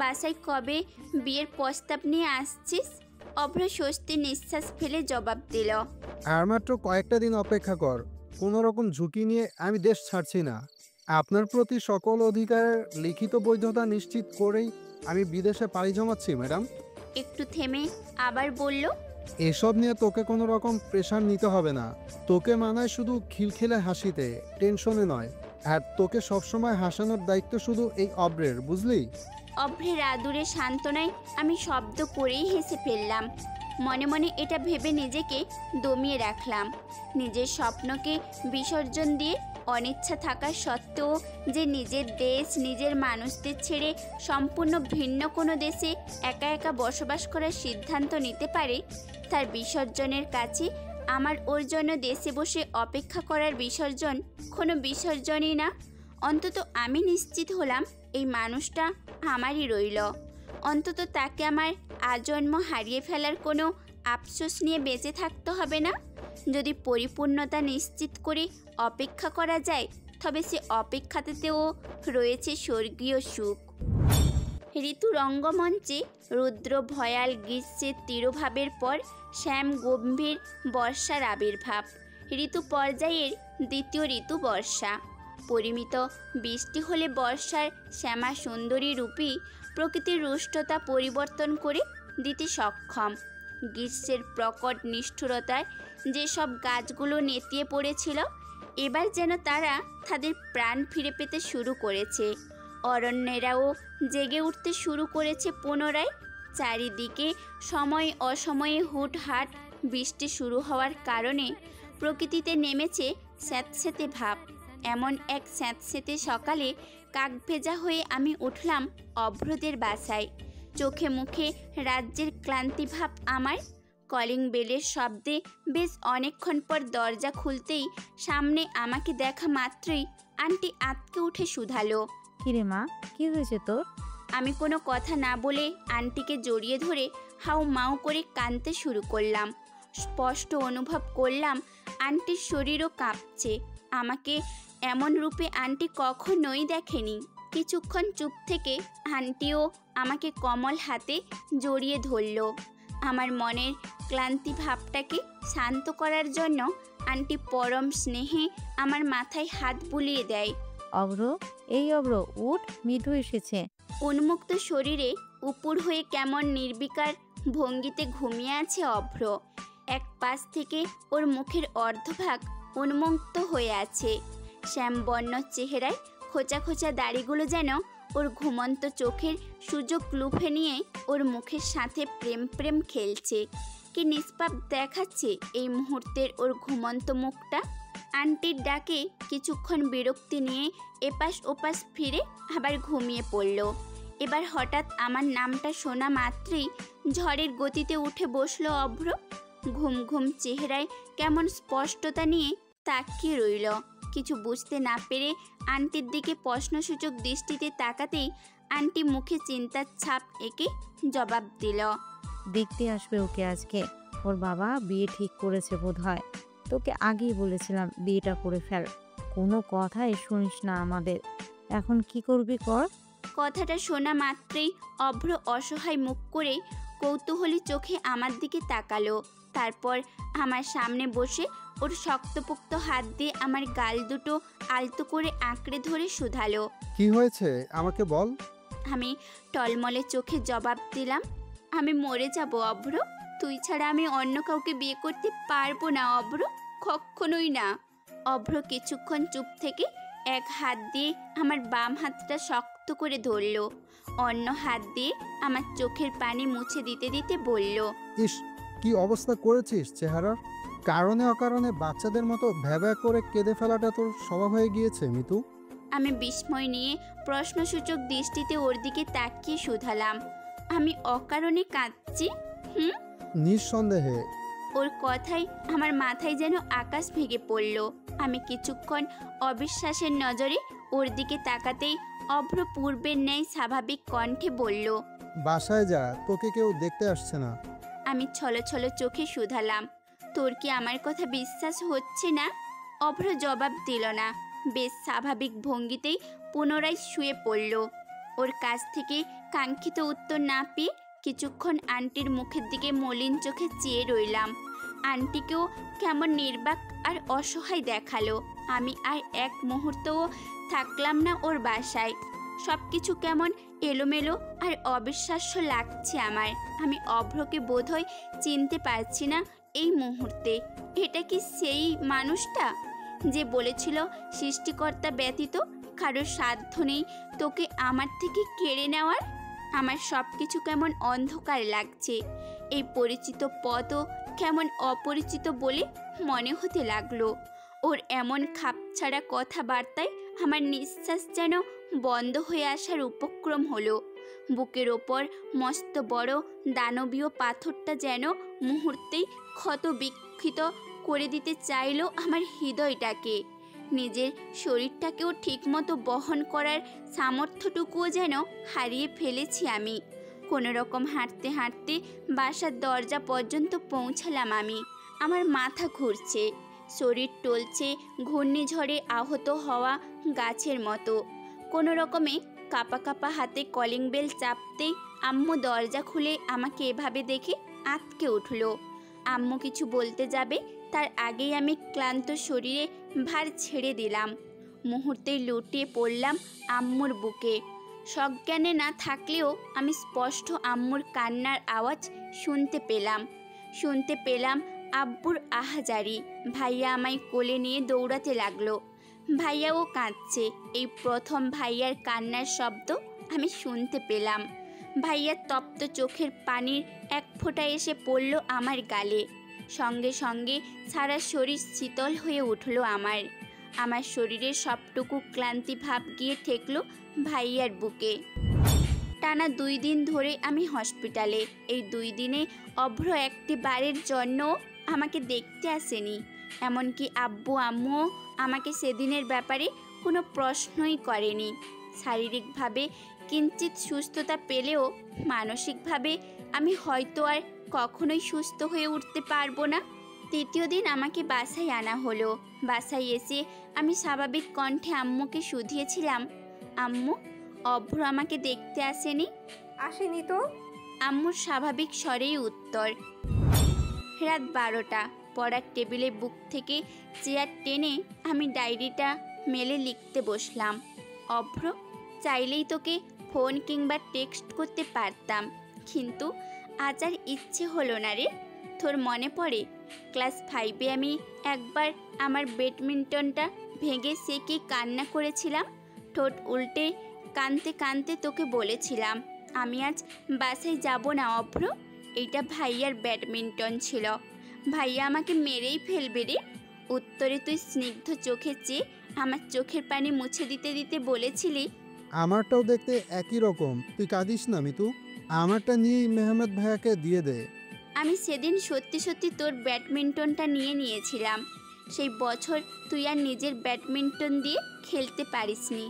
বাসায় কবে বিয়ের প্রস্তাব নিয়ে আসছিস? অভ্র স্বস্তির নিঃশ্বাস ফেলে জবাব দিল, আর মাত্র কয়েকটা দিন অপেক্ষা কর। কোনো রকম ঝুঁকি নিয়ে আমি দেশ ছাড়ছি না। আপনার প্রতি সকল অধিকারের লিখিত বৈধতা নিশ্চিত করেই আমি বিদেশে পাড়ি জমাচ্ছি ম্যাডাম। একটু থেমে আবার বলল, এসব নিয়ে তোকে কোনো রকম প্রেশার নিতে হবে না। তোকে মানায় শুধু খিলখিলে হাসিতে, টেনশনে নয়। আর তোকে সবসময় হাসানোর দায়িত্ব শুধু এই অব্রের, বুঝলি? অভ্রের আদুরে সান্ত্বনায় আমি শব্দ করেই হেসে ফেললাম। মনে মনে এটা ভেবে নিজেকে দমিয়ে রাখলাম, নিজের স্বপ্নকে বিসর্জন দিয়ে অনিচ্ছা থাকা সত্ত্বেও যে নিজের দেশ, নিজের মানুষদের ছেড়ে সম্পূর্ণ ভিন্ন কোনো দেশে একা একা বসবাস করার সিদ্ধান্ত নিতে পারে, তার বিসর্জনের কাছে আমার ওর জন্য দেশে বসে অপেক্ষা করার বিসর্জন কোনো বিসর্জনই না। অন্তত আমি নিশ্চিত হলাম এই মানুষটা আমারই রইল। অন্তত তাকে আমার আজন্ম হারিয়ে ফেলার কোনো আফসোস নিয়ে বেঁচে থাকতে হবে না। যদি পরিপূর্ণতা নিশ্চিত করে অপেক্ষা করা যায়, তবে সে অপেক্ষাতেও রয়েছে স্বর্গীয় সুখ। ঋতু রঙ্গমঞ্চে রুদ্র ভয়াল গ্রীষ্মের তিরোভাবের পর শ্যাম গম্ভীর বর্ষার আবির্ভাব। ঋতু পর্যায়ের দ্বিতীয় ঋতু বর্ষা। পরিমিত বৃষ্টি হলে বর্ষার শ্যামা সুন্দরী রূপী প্রকৃতির রুষ্টতা পরিবর্তন করে দিতে সক্ষম। গ্রীষ্মের প্রকট নিষ্ঠুরতায় যেসব গাছগুলো নেতিয়ে পড়েছিল, এবার যেন তারা তাদের প্রাণ ফিরে পেতে শুরু করেছে। অরণ্যেরাও জেগে উঠতে শুরু করেছে পুনরায়। চারিদিকে সময় অসময়ে হুটহাট বৃষ্টি শুরু হওয়ার কারণে প্রকৃতিতে নেমেছে স্যাঁতস্যাঁতে ভাব। এমন এক স্যাঁতস্যাঁতে সকালে কাকভেজা হয়ে আমি উঠলাম অভ্রদের বাসায়। চোখে মুখে রাজ্যের ক্লান্তিভাব আমার। কলিং বেলের শব্দে বেশ অনেকক্ষণ পর দরজা খুলতেই সামনে আমাকে দেখা মাত্রই আন্টি আঁতকে উঠে শুধালো, কিরে মা, কি হয়েছে তোর? আমি কোনো কথা না বলে আন্টিকে জড়িয়ে ধরে হাউ মাউ করে কাঁদতে শুরু করলাম। স্পষ্ট অনুভব করলাম আন্টির শরীরও কাঁপছে। আমাকে এমন রূপে আন্টি কখনোই দেখেনি। কিছুক্ষণ চুপ থেকে আন্টিও আমাকে কমল হাতে জড়িয়ে ধরল। আমার মনের ক্লান্তি ভাবটাকে শান্ত করার জন্য আন্টি পরম স্নেহে আমার মাথায় হাত বুলিয়ে দেয়। অভ্র, এই অভ্র, উঠ, মিঠু এসেছে। উন্মুক্ত শরীরে উপুর হয়ে কেমন নির্বিকার ভঙ্গিতে ঘুমিয়ে আছে অভ্র। এক পাশ থেকে ওর মুখের অর্ধভাগ উন্মুক্ত হয়ে আছে। শ্যামবর্ণ চেহারায় খোঁচা খোঁচা দাড়িগুলো যেন ওর ঘুমন্ত চোখের সুযোগ লুফে নিয়ে ওর মুখের সাথে প্রেম প্রেম খেলছে। কি নিষ্পাপ দেখাচ্ছে এই মুহূর্তের ওর ঘুমন্ত মুখটা। আন্টির ডাকে কিছুক্ষণ বিরক্তি নিয়ে এপাশ ওপাশ ফিরে আবার ঘুমিয়ে পড়ল। এবার হঠাৎ আমার নামটা শোনা মাত্রই ঝড়ের গতিতে উঠে বসলো অভ্র। ঘুম ঘুম চেহারায় কেমন স্পষ্টতা নিয়ে তাকিয়ে রইল। কিছু বুঝতে না পেরে আন্টির দিকে প্রশ্নসূচক দৃষ্টিতে তাকাতেই আন্টি মুখে চিন্তার ছাপ এঁকে জবাব দিল, দেখতে আসবে ওকে আজকে। ওর বাবা বিয়ে ঠিক করেছে বোধহয়। তোকে আগেই বলেছিলাম বিয়েটা করে ফেল, কোনো কথাই শুনিস না আমাদের। এখন কি করবি কর। কথাটা শোনা মাত্রই অভ্র অসহায় মুখ করে কৌতূহলী চোখে আমার দিকে তাকালো। তারপর আমার সামনে বসে ওর শক্তপোক্ত হাত দিয়ে আমার গাল দুটো আলতো করে আঁকড়ে ধরে শুধালো, কি হয়েছে আমাকে বল। আমি টলমলে চোখে জবাব দিলাম, আমি মরে যাব অভ্র। তুই ছাড়া আমি অন্য কাউকে বিয়ে করতে পারবো না অভ্র, কখনোই না। অভ্র কিছুক্ষণ চুপ থেকে এক হাত দিয়ে আমার বাম হাতটা শক্ত করে ধরল, অন্য হাত দিয়ে আমার চোখের পানি মুছে দিতে দিতে বলল, ইস, কি অবস্থা করেছিস চেহারার। কারণে অকারণে বাচ্চাদের মতো ভ্যাবা করে কেঁদে ফেলাটা তোর স্বভাব হয়ে গিয়েছে মিতু। আমি বিস্ময় নিয়ে প্রশ্নসূচক দৃষ্টিতে ওর দিকে তাকিয়ে শুধালাম, আমি অকারণে কাঁদছি? নিঃসন্দেহে। ওর কথাই আমার মাথায় যেন আকাশ ভেঙে পড়ল। আমি কিছুক্ষণ অবিশ্বাসের নজরে ওর দিকে তাকাতেই অভ্র পূর্বের ন্যায় স্বাভাবিক কণ্ঠে বলল, বাসায় যা, তোকে কেউ দেখতে আসছে না। আমি ছলছল চোখে শুধালাম, তোর কি আমার কথা বিশ্বাস হচ্ছে না? অভ্র জবাব দিল না, বেশ স্বাভাবিক ভঙ্গিতেই পুনরায় শুয়ে পড়ল। ওর কাছ থেকে কাঙ্ক্ষিত উত্তর না পেয়ে কিছুক্ষণ আন্টির মুখের দিকে মলিন চোখে চেয়ে রইলাম। আন্টিকেও কেমন নির্বাক আর অসহায় দেখালো। আমি আর এক মুহূর্তও থাকলাম না ওর বাসায়। সব কিছু কেমন এলোমেলো আর অবিশ্বাস্য লাগছে আমার। আমি অভ্রকে বোধহয় চিনতে পারছি না এই মুহূর্তে। এটা কি সেই মানুষটা যে বলেছিল সৃষ্টিকর্তা ব্যতীত কারোর সাধ্য নেই তোকে আমার থেকে কেড়ে নেওয়ার? আমার সব কিছু কেমন অন্ধকার লাগছে। এই পরিচিত পদও কেমন অপরিচিত বলে মনে হতে লাগলো। ওর এমন খাপছাড়া কথাবার্তায় আমার নিঃশ্বাস যেন বন্ধ হয়ে আসার উপক্রম হলো। বুকের ওপর মস্ত বড় দানবীয় পাথরটা যেন মুহূর্তেই ক্ষত বিক্ষিত করে দিতে চাইলো আমার হৃদয়টাকে। নিজের শরীরটাকেও ঠিকমতো বহন করার সামর্থ্যটুকুও যেন হারিয়ে ফেলেছি আমি। কোনো রকম হাঁটতে হাঁটতে বাসার দরজা পর্যন্ত পৌঁছালাম আমি। আমার মাথা ঘুরছে, শরীর টলছে ঘূর্ণিঝড়ে আহত হওয়া গাছের মতো। কোনো রকমে কাঁপা কাঁপা হাতে কলিং বেল চাপতেই আম্মু দরজা খুলে আমাকে এভাবে দেখে আঁতকে উঠল। আম্মু কিছু বলতে যাবে তার আগেই আমি ক্লান্ত শরীরে ভার ছেড়ে দিলাম। মুহূর্তেই লুটিয়ে পড়লাম আম্মুর বুকে। সজ্ঞানে না থাকলেও আমি স্পষ্ট আম্মুর কান্নার আওয়াজ শুনতে পেলাম আব্বুর আহাজারি। ভাইয়া আমায় কোলে নিয়ে দৌড়াতে লাগলো। ভাইয়াও কাঁদছে। এই প্রথম ভাইয়ার কান্নার শব্দ আমি শুনতে পেলাম। ভাইয়ার তপ্ত চোখের পানির এক ফোঁটা এসে পড়ল আমার গালে। সঙ্গে সঙ্গে সারা শরীর শীতল হয়ে উঠল আমার শরীরের সবটুকু ক্লান্তি ভাব গিয়ে ঠেকল ভাইয়ার বুকে। টানা 2 দিন ধরে আমি হসপিটালে। এই 2 দিনে অভ্র একটি বারের জন্য আমাকে দেখতে আসেনি। এমনকি আব্বু আম্মুও আমাকে সেদিনের ব্যাপারে কোনো প্রশ্নই করেনি। শারীরিকভাবে কিঞ্চিত সুস্থতা পেলেও মানসিকভাবে আমি হয়তো আর কখনোই সুস্থ হয়ে উঠতে পারবো না। 3য় দিন আমাকে বাসায় আনা হলো। বাসায় এসে আমি স্বাভাবিক কণ্ঠে আম্মুকে শুধিয়েছিলাম, আম্মু, অভ্র আমাকে দেখতে আসেনি। আসেনি তো। আম্মুর স্বাভাবিক স্বরেই উত্তর। রাত 12টা। পড়ার টেবিলে বুক থেকে চেয়ার টেনে আমি ডায়েরিটা মেলে লিখতে বসলাম। অভ্র, চাইলেই তোকে ফোন কিংবা টেক্সট করতে পারতাম, কিন্তু আজ আর ইচ্ছে হলো না রে। তোর মনে পড়ে ক্লাস 5-এ আমি একবার আমার ব্যাডমিন্টনটা ভেঙে সে কি কান্না করেছিলাম। ঠোঁট উল্টে কাঁদতে কাঁদতে তোকে বলেছিলাম আমি আজ বাসায় যাব না অভ্র, এইটা ভাইয়ার ব্যাডমিন্টন ছিল, ভাইয়া আমাকে মেরেই ফেলবে রে। উত্তরে তুই স্নিগ্ধ চোখে চেয়ে আমার চোখের পানি মুছে দিতে দিতে বলেছিলি, আমারটাও দেখতে একই রকম, তুই কাঁদিস না মিতু, আমারটা নিয়ে মেহমেদ ভাইয়াকে দিয়ে দে। আমি সেদিন সত্যি সত্যি তোর ব্যাডমিন্টনটা নিয়েছিলাম। সেই বছর তুই আর নিজের ব্যাডমিন্টন দিয়ে খেলতে পারিসনি।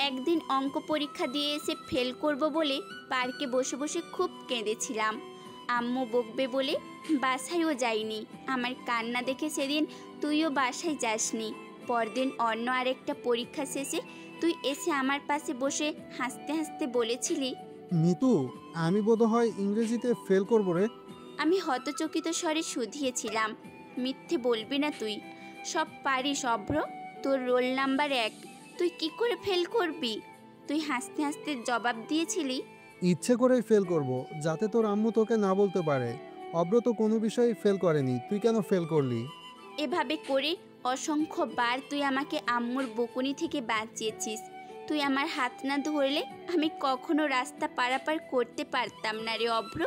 একদিন অঙ্ক পরীক্ষা দিয়ে এসে ফেল করব বলে পার্কে বসে বসে খুব কেঁদেছিলাম। আম্মু বকবে বলে বাসায়ও যাইনি। আমার কান্না দেখে সেদিন তুইও বাসায় যাসনি। পরদিন অন্য আরেকটা পরীক্ষা শেষে তুই এসে আমার পাশে বসে হাসতে হাসতে বলেছিলি, মিতু, আমি বোধহয় ইংরেজিতে ফেল করবো রে। আমি হতচকিত স্বরে শুধিয়েছিলাম, মিথ্যে বলবি না তুই, সব পারিস অভ্র, তোর রোল নাম্বার 1, তুই কি করে ফেল করবি? তুই হাসতে হাসতে জবাব দিয়েছিলি, ইচ্ছে করেই ফেল করব, যাতে তোর আম্মু তোকে না বলতে পারে। অব্র তো কোনো বিষয়ে ফেল করেনি, তুই কেন ফেল করলি? এভাবে করে অসংখ্যবার তুই আমাকে আম্মুর বকুনি থেকে বাঁচিয়েছিস। তুই আমার হাত না ধরলে আমি কখনো রাস্তা পারাপার করতে পারতাম না রে অভ্র।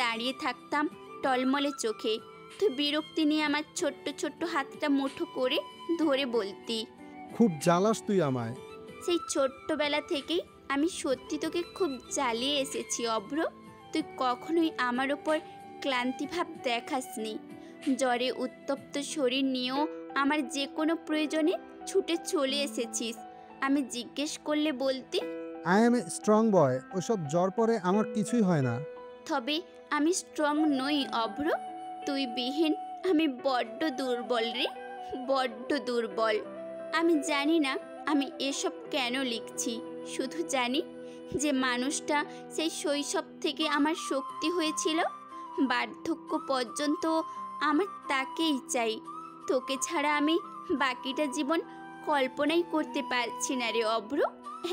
দাঁড়িয়ে থাকতাম টলমলে চোখে, তুই বিরক্তি নিয়ে আমার ছোট্ট ছোট্ট হাতটা মুঠো করে ধরে বলতি। খুব জ্বালাস তুই আমায়। সেই ছোট্টবেলা থেকেই আমি সত্যি তোকে খুব জ্বালিয়ে এসেছি অভ্র। তুই কখনোই আমার ওপর ক্লান্তিভাব দেখাসনি। জ্বরে উত্তপ্ত শরীর নিয়েও আমার যে কোনো প্রয়োজনে ছুটে চলে এসেছিস। আমি জিজ্ঞেস করলে বলতি আই এম এ স্ট্রং বয়, ওসব জ্বর পরে আমার কিছুই হয় না। তবে আমি স্ট্রং নই অভ্র। তুই বিহীন আমি বড্ড দুর্বল রে, বড্ড দুর্বল। আমি জানি না আমি এসব কেন লিখছি, শুধু জানি যে মানুষটা সেই শৈশব থেকে আমার শক্তি হয়েছিল, বার্ধক্য পর্যন্ত আমার তাকেই চাই। তোকে ছাড়া আমি বাকিটা জীবন কল্পনাই করতে পারছি না রে অভ্র,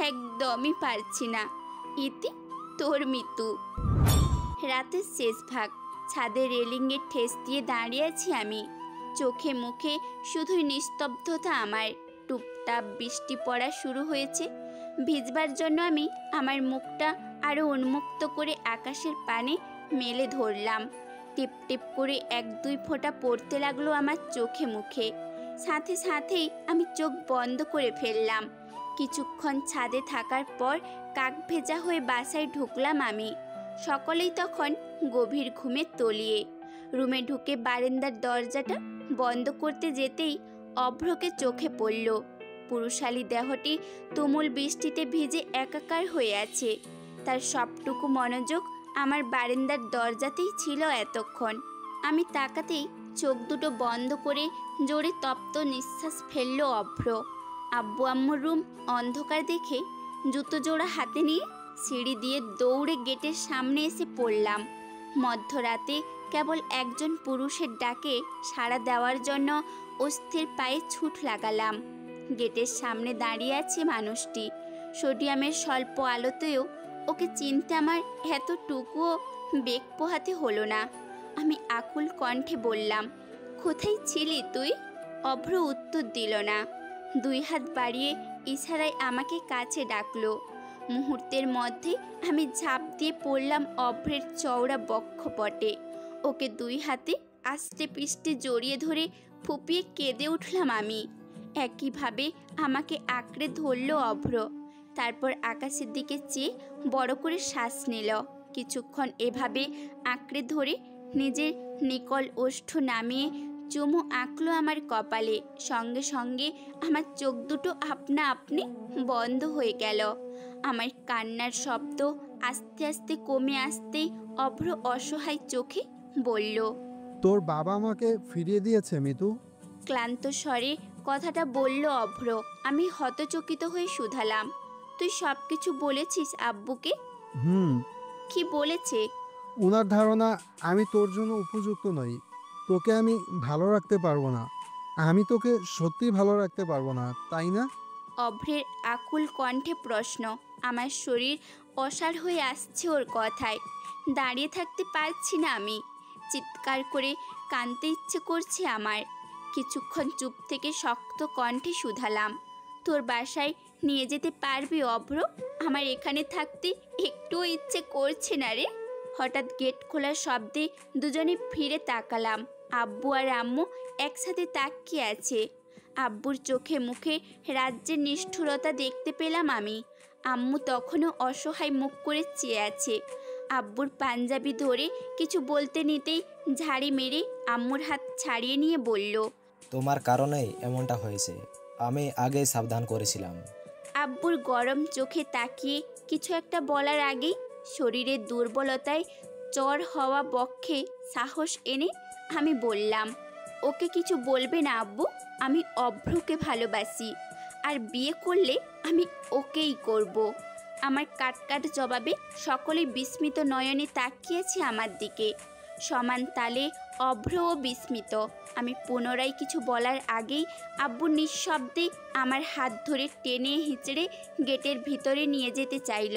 একদমই পারছি না। ইতি তোর মৃত্যু। রাতের শেষ ভাগ, ছাদের রেলিংয়ে ঠেস দিয়ে দাঁড়িয়ে আছি আমি। চোখে মুখে শুধুই নিস্তব্ধতা আমার। টুপটাপ বৃষ্টি পড়া শুরু হয়েছে। ভিজবার জন্য আমি আমার মুখটা আরও উন্মুক্ত করে আকাশের পানে মেলে ধরলাম। টিপ টিপ করে 1-2 ফোঁটা পড়তে লাগলো আমার চোখে মুখে। সাথে সাথেই আমি চোখ বন্ধ করে ফেললাম। কিছুক্ষণ ছাদে থাকার পর কাক ভেজা হয়ে বাসায় ঢুকলাম আমি। সকলেই তখন গভীর ঘুমে তলিয়ে। রুমে ঢুকে বারান্দার দরজাটা বন্ধ করতে যেতেই অভ্রকে চোখে পড়ল। পুরুষালী দেহটি তুমুল বৃষ্টিতে ভিজে একাকার হয়ে আছে। তার সবটুকু মনোযোগ আমার বারান্দার দরজাতেই ছিল এতক্ষণ। আমি তাকাতেই চোখ দুটো বন্ধ করে জোরে তপ্ত নিঃশ্বাস ফেলল অভ্র। আব্বু আম্মুর রুম অন্ধকার দেখে জুতো জোড়া হাতে নিয়ে সিঁড়ি দিয়ে দৌড়ে গেটের সামনে এসে পড়লাম। মধ্যরাতে কেবল একজন পুরুষের ডাকে সাড়া দেওয়ার জন্য অস্থির পায়ে ছুট লাগালাম। গেটের সামনে দাঁড়িয়ে আছে মানুষটি। সোডিয়ামের স্বল্প আলোতেও ওকে চিনতে আমার এতটুকুও বেগ পোহাতে হলো না। আমি আকুল কণ্ঠে বললাম, কোথায় ছিলি তুই? অভ্র উত্তর দিল না। 2 হাত বাড়িয়ে ইশারায় আমাকে কাছে ডাকলো। মুহূর্তের মধ্যে আমি ঝাঁপ দিয়ে পড়লাম অভ্রের চওড়া বক্ষপটে। ওকে 2 হাতে আষ্টে পিষ্টে জড়িয়ে ধরে ফুপিয়ে কেঁদে উঠলাম আমি। একইভাবে আমাকে আঁকড়ে ধরল অভ্র। তারপর আকাশের দিকে চেয়ে বড় করে শ্বাস নিল। কিছুক্ষণ এভাবে আঁকড়ে ধরে নিজের নিকল ওষ্ঠ নামিয়ে চুমু আঁকলো আমার কপালে। সঙ্গে সঙ্গে আমার চোখ দুটো আপনা আপনি বন্ধ হয়ে গেল। আমার কান্নার শব্দ আস্তে আস্তে কমে আসতেই অভ্র অসহায় চোখে বলল, তোর বাবা আমাকে ফিরিয়ে দিয়েছে মিতু। ক্লান্ত স্বরে কথাটা বলল অভ্র। আমি হতচকিত হয়ে শুধালাম, তুই সব কিছু বলেছিস আব্বুকে? কি বলেছে? ওনার ধারণা আমি তোর জন্য উপযুক্ত নই, তোকে আমি ভালো রাখতে পারবো না। আমি তোকে সত্যি ভালো রাখতে পারবো না, তাই না? অভ্রের আকুল কণ্ঠে প্রশ্ন। আমার শরীর অসাড় হয়ে আসছে ওর কথায়। দাঁড়িয়ে থাকতে পারছি না আমি। চিৎকার করে কাঁদতে ইচ্ছে করছে আমার। কিছুক্ষণ চুপ থেকে শক্ত কণ্ঠে শুধালাম, তোর বাসায় নিয়ে যেতে পারবি অভ্র? আমার এখানে থাকতে একটুও ইচ্ছে করছে না রে। হঠাৎ গেট খোলার শব্দে দুজনে ফিরে তাকালাম। আব্বু আর আম্মু একসাথে তাকিয়ে আছে। আব্বুর চোখে মুখে রাজ্যের নিষ্ঠুরতা দেখতে পেলাম আমি। আম্মু তখনও অসহায় মুখ করে চেয়ে আছে। আব্বুর পাঞ্জাবি ধরে কিছু বলতে নিতেই ঝাড়ি মেরে আম্মুর হাত ছাড়িয়ে নিয়ে বলল, তোমার কারণেই এমনটা হয়েছে, আমি আগেই সাবধান করেছিলাম। আব্বুর গরম চোখে তাকিয়ে কিছু একটা বলার আগেই শরীরের দুর্বলতায় চর হওয়া বক্ষে সাহস এনে আমি বললাম, ওকে কিছু বলবে না আব্বু, আমি অভ্রকে ভালোবাসি, আর বিয়ে করলে আমি ওকেই করব। আমার কাটকাট জবাবে সকলে বিস্মিত নয়নে তাকিয়েছে আমার দিকে। সমান তালে অভ্রও বিস্মিত। আমি পুনরায় কিছু বলার আগেই আব্বু নিঃশব্দে আমার হাত ধরে টেনে হিঁচড়ে গেটের ভিতরে নিয়ে যেতে চাইল।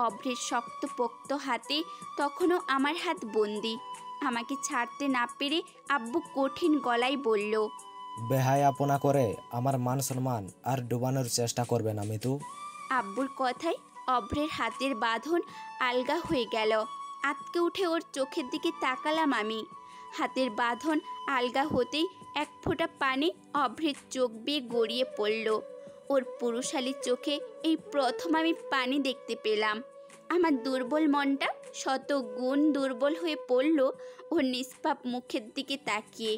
অভ্রের শক্তপোক্ত হাতে তখনও আমার হাত বন্দি। আমাকে ছাড়তে না পেরে আব্বু কঠিন গলায় বলল, বেহায়াপনা করে আমার মান সম্মান আর ডুবানোর চেষ্টা করবে না মিতু। আব্বুর কথায় অভ্রের হাতের বাঁধন আলগা হয়ে গেল। আতকে উঠে ওর চোখের দিকে তাকালাম আমি। হাতের বাঁধন আলগা হতেই এক ফোঁটা পানি অভ্রের চোখ বেয়ে গড়িয়ে পড়ল। ওর পুরুষালী চোখে এই প্রথম আমি পানি দেখতে পেলাম। আমার দুর্বল মনটা শত গুণ দুর্বল হয়ে পড়ল ওর নিষ্পাপ মুখের দিকে তাকিয়ে।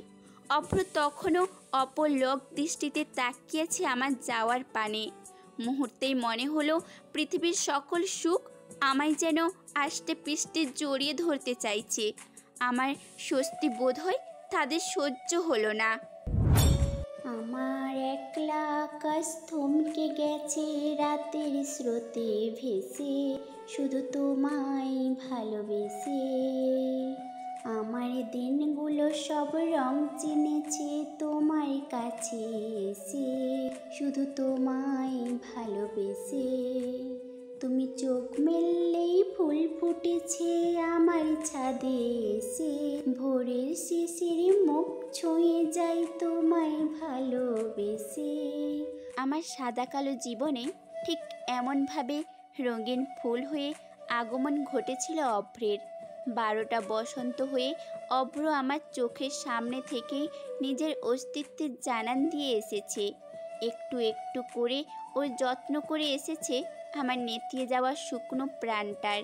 অভ্র তখনও অপলক দৃষ্টিতে তাকিয়েছে আমার যাওয়ার পানে। মুহূর্তেই মনে হলো পৃথিবীর সকল সুখ আমায় যেন আষ্টে পিষ্টে জড়িয়ে ধরতে চাইছে। আমার স্বস্তি বোধ হয় তাদের সহ্য হলো না। আমার একলা আকাশ থমকে গেছে রাতের স্রোতে ভেসে, শুধু তোমায় ভালোবেসে। আমার দিনগুলো সব রং চিনেছে তোমার কাছে এসে, শুধু তোমায় ভালোবেসে। তুমি চোখ মেললেই ফুল ফুটেছে আমার ছাদে এসে, ভোরের শিশির মুখ ছুঁয়ে যায় তোমায় ভালোবেসে। আমার সাদা কালো জীবনে ঠিক এমনভাবে রঙিন ফুল হয়ে আগমন ঘটেছিল অভ্রের। 12টা বসন্ত হয়ে অভ্র আমার চোখের সামনে থেকেই নিজের অস্তিত্বের জানান দিয়ে এসেছে। একটু একটু করে ও যত্ন করে এসেছে আমার নেতিয়ে যাওয়া শুকনো প্রাণটার।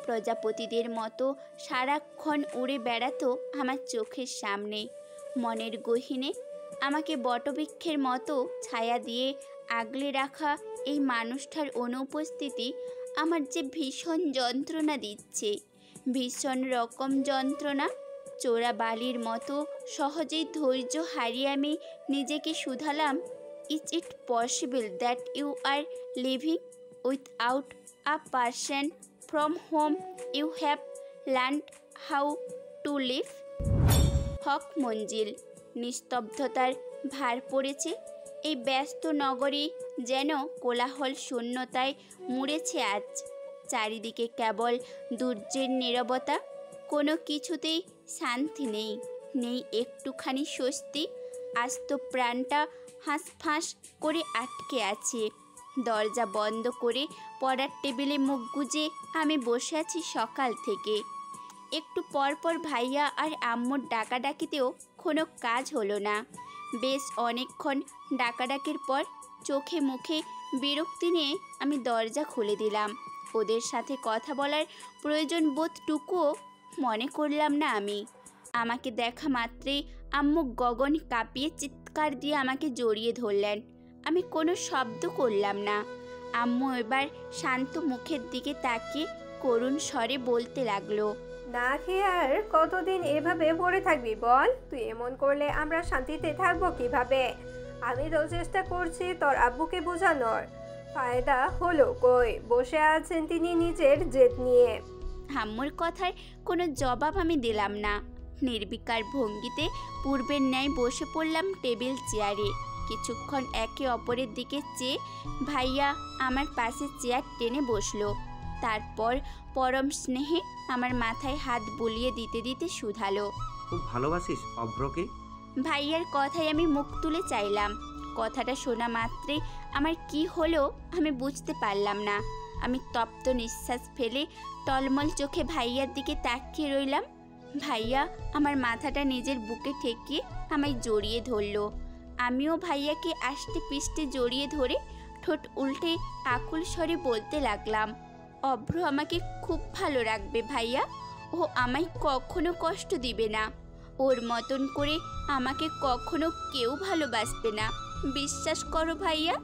প্রজাপতিদের মতো সারাক্ষণ উড়ে বেড়াতো আমার চোখের সামনে। মনের গহীনে আমাকে বটবৃক্ষের মতো ছায়া দিয়ে আগলে রাখা এই মানুষটার অনুপস্থিতি আমার যে ভীষণ যন্ত্রণা দিচ্ছে, ভীষণ রকম যন্ত্রণা। চোরা বালির মতো সহজেই ধৈর্য হারিয়ে আমি নিজেকে শুধালাম, is it possible that you are living without a person from home you have learned how to live? Haq Manzil. নিস্তব্ধতার ভার পড়েছে এই ব্যস্ত নগরী, যেন কোলাহল শূন্যতায় মুড়েছে আজ। চারিদিকে কেবল দুর্যের নীরবতা, কোনো কিছুতেই শান্তি নেই, নেই একটুখানি স্বস্তি। আস্ত প্রাণটা হাঁসফাঁস করে আটকে আছে। দরজা বন্ধ করে পড়ার টেবিলে মুখ গুজে আমি বসে আছি সকাল থেকে। একটু পরপর ভাইয়া আর আম্মুর ডাকাডাকিতেও কোনো কাজ হলো না। বেশ অনেকক্ষণ ডাকাডাকির পর চোখে মুখে বিরক্তি নিয়ে আমি দরজা খুলে দিলাম। ওদের সাথে কথা বলার প্রয়োজন বোধটুকুও মনে করলাম না আমি। আমাকে দেখা মাত্রেই আম্মু গগন কাঁপিয়ে চিৎকার দিয়ে আমাকে জড়িয়ে ধরলেন। আমি কোনো শব্দ করলাম না। আম্মু এবার শান্ত মুখের দিকে তাকিয়ে করুণ স্বরে বলতে লাগলো, না খেয়ে আর কতদিন এভাবে পড়ে থাকবি বল? তুই এমন করলে আমরা শান্তিতে থাকবো কিভাবে? আমি তো চেষ্টা করছি তোর আব্বুকে বোঝানোর, ফায়দা হলো কই? বসে আছেন তিনি নিজের জেদ নিয়ে। আম্মুর কথার কোনো জবাব আমি দিলাম না। নির্বিকার ভঙ্গিতে পূর্বের ন্যায় বসে পড়লাম টেবিল চেয়ারে। কিছুক্ষণ একে অপরের দিকে চেয়ে ভাইয়া আমার পাশে চেয়ার টেনে বসলো। তারপর পরম স্নেহে আমার মাথায় হাত বুলিয়ে দিতে দিতে শুধালো, খুব ভালোবাসিস অভ্রকে? ভাইয়ার কথায় আমি মুখ তুলে চাইলাম। কথাটা শোনা মাত্রই আমার কি হলো আমি বুঝতে পারলাম না। আমি তপ্ত নিঃশ্বাস ফেলে টলমল চোখে ভাইয়ার দিকে তাকিয়ে রইলাম। ভাইয়া আমার মাথাটা নিজের বুকে ঠেকিয়ে আমায় জড়িয়ে ধরলো। আমিও ভাইয়াকে আষ্টে পিষ্টে জড়িয়ে ধরে ঠোঁট উল্টে আকুল স্বরে বলতে লাগলাম, অভ্র আমাকে খুব ভালো রাখবে ভাইয়া। ও আমায় কখনো কষ্ট দিবে না। ওর মতন করে আমাকে কখনো কেউ ভালোবাসবে না। বিশ্বাস করো ভাইয়া,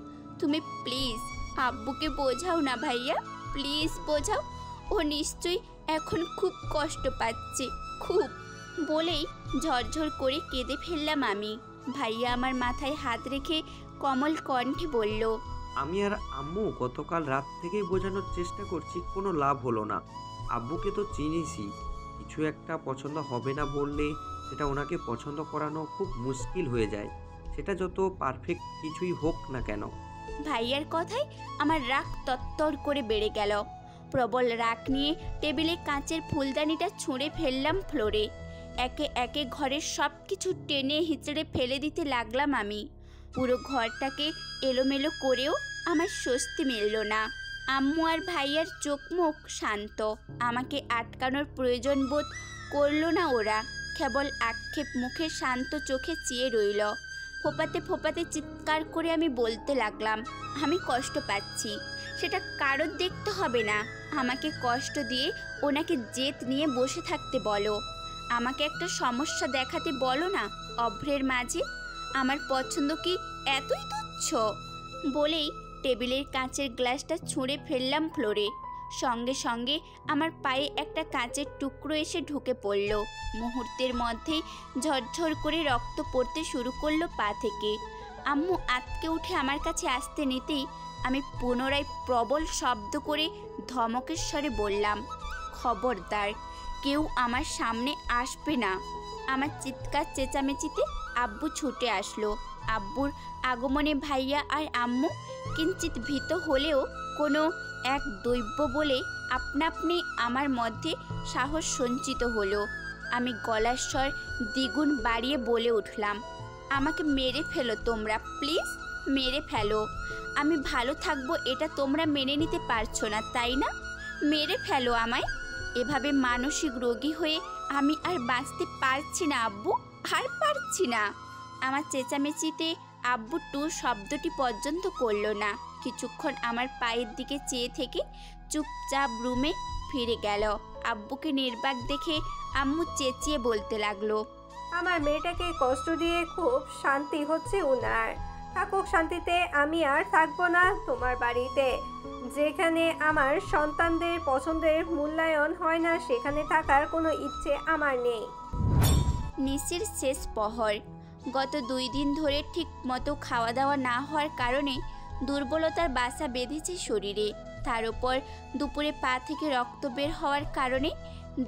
তুমি প্লিজ আব্বুকে বোঝাও না ভাইয়া, প্লিজ বোঝাও। ও নিশ্চয়ই এখন খুব কষ্ট পাচ্ছে, খুব। বলেই ঝরঝর করে কেঁদে ফেললাম আমি। ভাইয়া আমার মাথায় হাত রেখে কোমল কণ্ঠে বলল, আমি আর আম্মু গতকাল রাত থেকেই বোঝানোর চেষ্টা করছি, কোনো লাভ হলো না। আব্বুকে তো চিনিসই, কিছু একটা পছন্দ হবে না বললে সেটা ওনাকে পছন্দ করানো খুব মুশকিল হয়ে যায়, সেটা যত পারফেক্ট কিছুই হোক না কেন। ভাইয়ার কথায় আমার রাগ তত্তর করে বেড়ে গেল। প্রবল রাগ নিয়ে টেবিলে কাঁচের ফুলদানিটা ছুঁড়ে ফেললাম ফ্লোরে। একে একে ঘরের সব কিছু টেনে হিচড়ে ফেলে দিতে লাগলাম আমি। পুরো ঘরটাকে এলোমেলো করেও আমার স্বস্তি মিলল না। আম্মু আর ভাইয়ার চোখ মুখ শান্ত, আমাকে আটকানোর প্রয়োজন বোধ করলো না ওরা। কেবল আক্ষেপ মুখে শান্ত চোখে চেয়ে রইল। ফোপাতে ফোপাতে চিৎকার করে আমি বলতে লাগলাম, আমি কষ্ট পাচ্ছি, সেটা কারোর দেখতে হবে না। আমাকে কষ্ট দিয়ে ওনাকে জেদ নিয়ে বসে থাকতে বলো। আমাকে একটা সমস্যা দেখাতে বলো না অভ্রের মাঝে। আমার পছন্দ কি এতই তুচ্ছ? বলেই টেবিলের কাঁচের গ্লাসটা ছুঁড়ে ফেললাম ফ্লোরে। সঙ্গে সঙ্গে আমার পায়ে একটা কাঁচের টুকরো এসে ঢুকে পড়ল। মুহূর্তের মধ্যেই ঝরঝর করে রক্ত পড়তে শুরু করলো পা থেকে। আম্মু আতকে উঠে আমার কাছে আসতে নিতেই আমি পুনরায় প্রবল শব্দ করে ধমকের স্বরে বললাম, খবরদার, কেউ আমার সামনে আসবে না। আমার চিৎকার চেঁচামেচিতে আব্বু ছুটে আসলো। আব্বুর আগমনে ভাইয়া আর আম্মু কিঞ্চিত ভীত হলেও কোনো এক দৈব্য বলে আপনা আপনি আমার মধ্যে সাহস সঞ্চিত হলো। আমি গলার স্বর দ্বিগুণ বাড়িয়ে বলে উঠলাম, আমাকে মেরে ফেলো তোমরা, প্লিজ মেরে ফেলো। আমি ভালো থাকবো এটা তোমরা মেনে নিতে পারছো না, তাই না? মেরে ফেলো আমায়। এভাবে মানসিক রোগী হয়ে আমি আর বাঁচতে পারছি না আব্বু, আর পারছি না। আমার চেঁচামেচিতে আব্বু টু শব্দটি পর্যন্ত করলো না। কিছুক্ষণ আমার পায়ের দিকে চেয়ে থেকে চুপচাপ রুমে ফিরে গেল। আব্বুকে নির্বাক দেখে আম্মু চেঁচিয়ে বলতে লাগলো, আমার মেয়েটাকে কষ্ট দিয়ে খুব শান্তি হচ্ছে উনার। থাকুক শান্তিতে, আমি আর থাকবো না তোমার বাড়িতে। যেখানে আমার সন্তানদের পছন্দের মূল্যায়ন হয় না সেখানে থাকার কোনো ইচ্ছে আমার নেই। নিশির শেষ প্রহর। গত 2 দিন ধরে ঠিক মতো খাওয়া দাওয়া না হওয়ার কারণে দুর্বলতার বাসা বেঁধেছে শরীরে। তার উপর দুপুরে পা থেকে রক্ত বের হওয়ার কারণে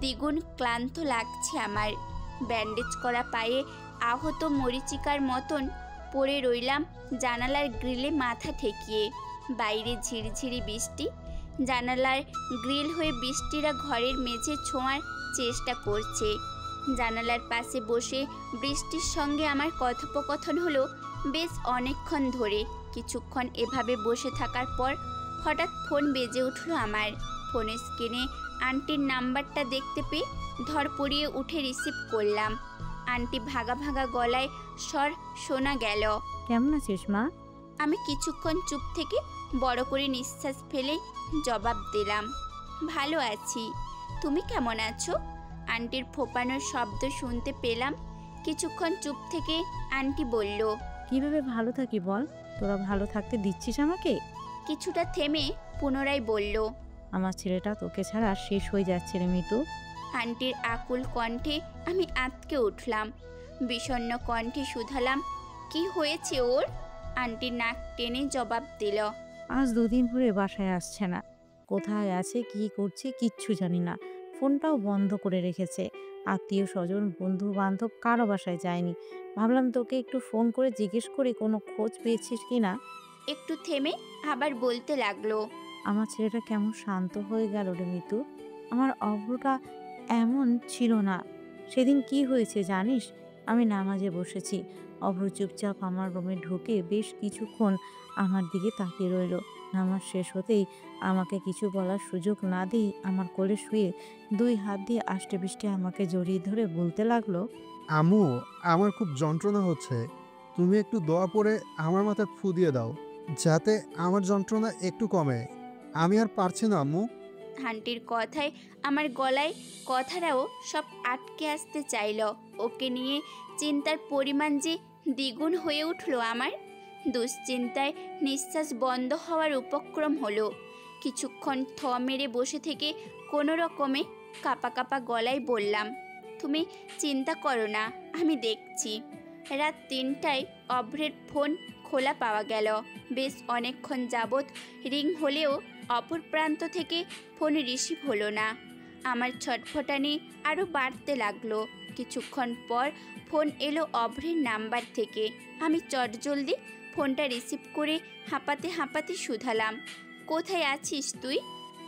দ্বিগুণ ক্লান্ত লাগছে আমার। ব্যান্ডেজ করা পায়ে আহত মরিচিকার মতন পড়ে রইলাম জানালার গ্রিলে মাথা ঠেকিয়ে। বাইরে ঝিরিঝিরি বৃষ্টি। জানালার গ্রিল হয়ে বৃষ্টিরা ঘরের মেঝে ছোঁয়ার চেষ্টা করছে। জানালার পাশে বসে বৃষ্টির সঙ্গে আমার কথোপকথন হলো বেশ অনেকক্ষণ ধরে। কিছুক্ষণ এভাবে বসে থাকার পর হঠাৎ ফোন বেজে উঠল আমার। ফোনের স্ক্রিনে আন্টির নাম্বারটা দেখতে পেয়ে ধরপড়িয়ে উঠে রিসিভ করলাম। আন্টি ভাগা ভাগা গলায় স্বর শোনা গেল, কেমন আছিস মা? আমি কিছুক্ষণ চুপ থেকে বড় করে নিঃশ্বাস ফেলে জবাব দিলাম, ভালো আছি। তুমি কেমন আছো? আন্টির ফোপানোর শব্দ শুনতে পেলাম। কিছুক্ষণ চুপ থেকে আন্টি বলল, কিভাবে ভালো থাকি বল? তোরা ভালো থাকতে দিচ্ছিস আমাকে? কিছুটা থেমে পুনরায় বলল, আমার ছেলেটা তোকে ছাড়া শেষ হয়ে যাচ্ছে রে মিতু। আন্টির আকুল কণ্ঠে আমি আঁতকে উঠলাম। বিষণ্ণ কণ্ঠে শুধালাম, কি হয়েছে ওর? আন্টি নাক টেনে জবাব দিল, আজ 2 দিন ধরে বাসায় আসছে না। কোথায় আছে, কি করছে কিচ্ছু জানি না। ফোনটাও বন্ধ করে রেখেছে। আত্মীয় স্বজন বন্ধু বান্ধব কারো বাসায় যায়নি। ভাবলাম তোকে একটু ফোন করে জিজ্ঞেস করি কোনো খোঁজ পেয়েছিস কি না। একটু থেমে আবার বলতে লাগলো, আমার ছেলেটা কেমন শান্ত হয়ে গেল রে মিতু। আমার অভ্রটা এমন ছিল না। সেদিন কি হয়েছে জানিস? আমি নামাজে বসেছি, অভ্র চুপচাপ আমার রুমে ঢুকে বেশ কিছুক্ষণ আমার দিকে তাকিয়ে রইল। নামাজ শেষ হতেই আমাকে কিছু বলার সুযোগ না দিয়ে আমার কোলে শুয়ে 2 হাত দিয়ে আষ্টে পৃষ্ঠে আমাকে জড়িয়ে ধরে বলতে লাগলো, আম্মু, আমার খুব যন্ত্রণা হচ্ছে। তুমি একটু দোয়া পড়ে আমার মাথায় ফু দিয়ে দাও, যাতে আমার যন্ত্রণা একটু কমে। আমি আর পারছি না আম্মু। আন্টির কথায় আমার গলায় কথাটাও সব আটকে আসতে চাইল। ওকে নিয়ে চিন্তার পরিমাণ যে দ্বিগুণ হয়ে উঠল আমার। দুশ্চিন্তায় নিঃশ্বাস বন্ধ হওয়ার উপক্রম হলো। কিছুক্ষণ থ মেরে বসে থেকে কোনো রকমে কাঁপা কাঁপা গলায় বললাম, তুমি চিন্তা করো না, আমি দেখছি। রাত 3টায় অভ্রের ফোন খোলা পাওয়া গেল। বেশ অনেকক্ষণ যাবৎ রিং হলেও অপর প্রান্ত থেকে ফোন রিসিভ হলো না। আমার ছটফটানি আরও বাড়তে লাগলো। কিছুক্ষণ পর ফোন এলো অভ্রের নাম্বার থেকে। আমি চটজলদি ফোনটা রিসিভ করে হাঁপাতে হাঁপাতে শুধালাম, কোথায় আছিস তুই?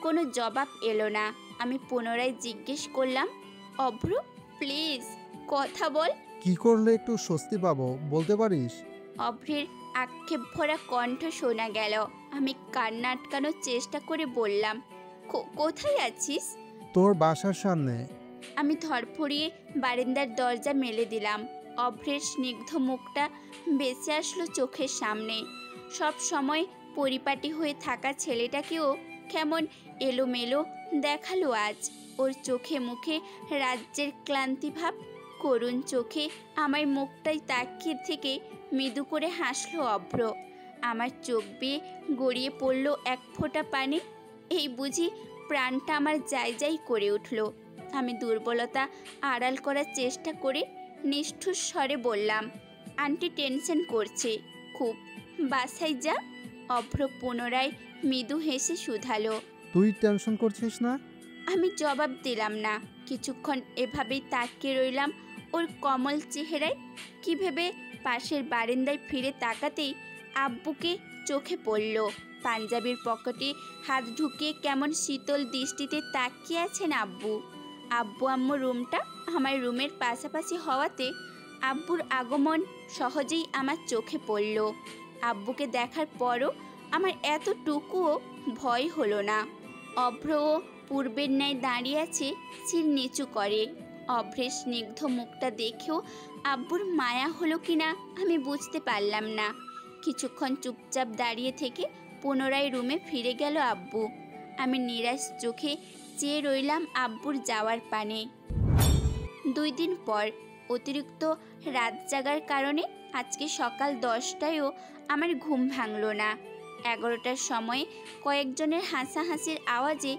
কোনো জবাব এলো না। আমি পুনরায় জিজ্ঞেস করলাম, অভ্র প্লিজ কথা বল। কি করলে একটু স্বস্তি পাবো বলতে পারিস? অভ্রের আক্ষেপ ভরা কণ্ঠ শোনা গেল। আমি কান্না আটকানোর চেষ্টা করে বললাম, কোথায় আছিস? তোর বাসার সামনে। আমি ধরফড়িয়ে বারান্দার দরজা মেলে দিলাম। অভ্রের স্নিগ্ধ মুখটা বেঁচে আসলো চোখের সামনে। সব সময় পরিপাটি হয়ে থাকা ছেলেটাকেও কেমন এলোমেলো দেখালো আজ। ওর চোখে মুখে রাজ্যের ক্লান্তিভাব। করুণ চোখে আমার মুখটাই তাকিয়ে থেকে মৃদু করে হাসলো অভ্র। আমার চোখ বেয়ে গড়িয়ে পড়ল এক ফোঁটা পানি। এই বুঝি প্রাণটা আমার যাই যাই করে উঠল। আমি দুর্বলতা আড়াল করার চেষ্টা করে নিষ্ঠুর স্বরে বললাম, আন্টি টেনশন করছে খুব, বাসায় যা। অভ্র পুনরায় মৃদু হেসে শুধালো, তুই টেনশন করছিস না? আমি জবাব দিলাম না। কিছুক্ষণ এভাবেই তাকিয়ে রইলাম ওর কমল চেহারায়। কি ভেবে পাশের বারান্দায় ফিরে তাকাতেই আব্বুকে চোখে পড়ল। পাঞ্জাবির পকেটে হাত ঢুকিয়ে কেমন শীতল দৃষ্টিতে তাকিয়ে আছেন আব্বু। আব্বু আম্মু রুমটা আমার রুমের পাশাপাশি হওয়াতে আব্বুর আগমন সহজেই আমার চোখে পড়ল। আব্বুকে দেখার পরও আমার এতটুকুও ভয় হলো না। অভ্রও পূর্বের ন্যায় দাঁড়িয়ে আছে শির নিচু করে। অভ্রের স্নিগ্ধ মুখটা দেখেও আব্বুর মায়া হলো কিনা আমি বুঝতে পারলাম না। কিছুক্ষণ চুপচাপ দাঁড়িয়ে থেকে পুনরায় রুমে ফিরে গেল আব্বু। আমি নিরাশ চোখে চেয়ে রইলাম আব্বুর যাওয়ার পানে। 2 দিন পর অতিরিক্ত রাত জাগার কারণে আজকে সকাল 10টায়ও আমার ঘুম ভাঙল না। 11টার সময় কয়েকজনের হাসাহাসির আওয়াজে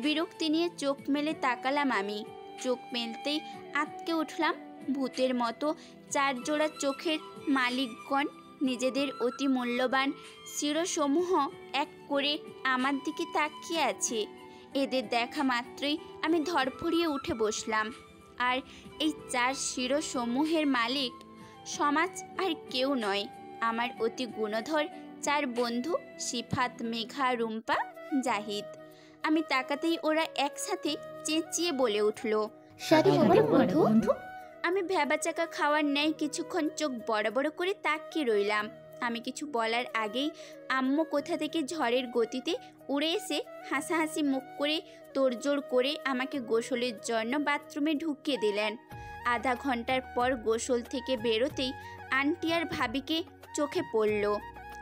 বিরক্তি নিয়ে চোখ মেলে তাকালাম আমি। চোখ মেলতেই আঁতকে উঠলাম। ভূতের মতো 4 জোড়া চোখের মালিকগণ নিজেদের অতি মূল্যবান শিরসমূহ এক করে আমার দিকে তাকিয়ে আছে। এদের দেখা মাত্রই আমি ধরফড়িয়ে উঠে বসলাম। আর এই 4 শিরসমূহের মালিক সমাজ আর কেউ নয়, আমার অতি গুণধর 4 বন্ধু সিফাত, মেঘা, রুম্পা, জাহিদ। আমি তাকাতেই ওরা একসাথে চেঁচিয়ে বলে উঠল, শাদি মোবারক বন্ধু। আমি ভ্যাবাচাকা খাওয়ার ন্যায় কিছুক্ষণ চোখ বড় বড় করে তাকিয়ে রইলাম। আমি কিছু বলার আগেই আম্মু কোথা থেকে ঝড়ের গতিতে উড়ে এসে হাসাহাসি মুখ করে তোড়জোড় করে আমাকে গোসলের জন্য বাথরুমে ঢুকিয়ে দিলেন। আধা ঘন্টার পর গোসল থেকে বেরোতেই আন্টি আর ভাবিকে চোখে পড়ল।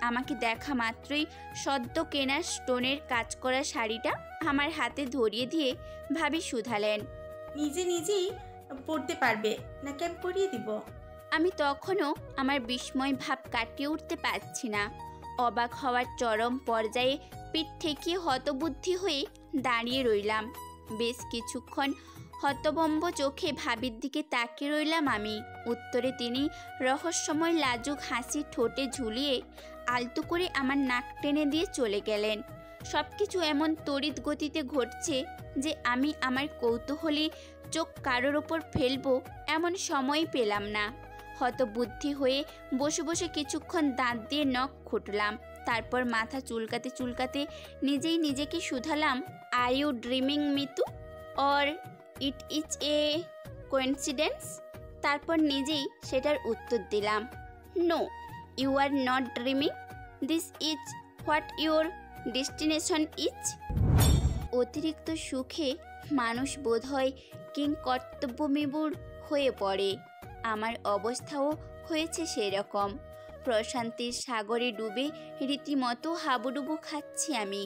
আমাকে দেখা মাত্রই সদ্য কেনা স্টোনের কাজ করা শাড়িটা আমার হাতে ধরিয়ে দিয়ে ভাবি শুধালেন, নিজেই পড়তে পারবে নাকি আমি পড়িয়ে দিব? আমি তখনও আমার বিস্ময় ভাব কাটিয়ে উঠতে পারছি না। অবাক হওয়ার চরম পর্যায়ে পিঠ ঠেকিয়ে হতবুদ্ধি হয়ে দাঁড়িয়ে রইলাম। বেশ কিছুক্ষণ হতবম্ব চোখে ভাবির দিকে তাকিয়ে রইলাম আমি। উত্তরে তিনি রহস্যময় লাজুক হাসি ঠোঁটে ঝুলিয়ে আলতো করে আমার নাক টেনে দিয়ে চলে গেলেন। সব কিছু এমন তড়িৎ গতিতে ঘটছে যে আমি আমার কৌতূহলী চোখ কারোর ওপর ফেলবো এমন সময় পেলাম না। হতবুদ্ধি হয়ে বসে বসে কিছুক্ষণ দাঁত দিয়ে নখ খুঁটলাম। তারপর মাথা চুলকাতে চুলকাতে নিজেই নিজেকে শুধালাম, are you dreaming Mitu, or it is a coincidence? তারপর নিজেই সেটার উত্তর দিলাম, no, you are not dreaming, this is what your destination is. অতিরিক্ত সুখে মানুষ বোধহয় কিংকর্তব্যবিমূঢ় হয়ে পড়ে। আমার অবস্থাও হয়েছে সেরকম। প্রশান্তির সাগরে ডুবে রীতিমতো হাবুডুবু খাচ্ছি আমি।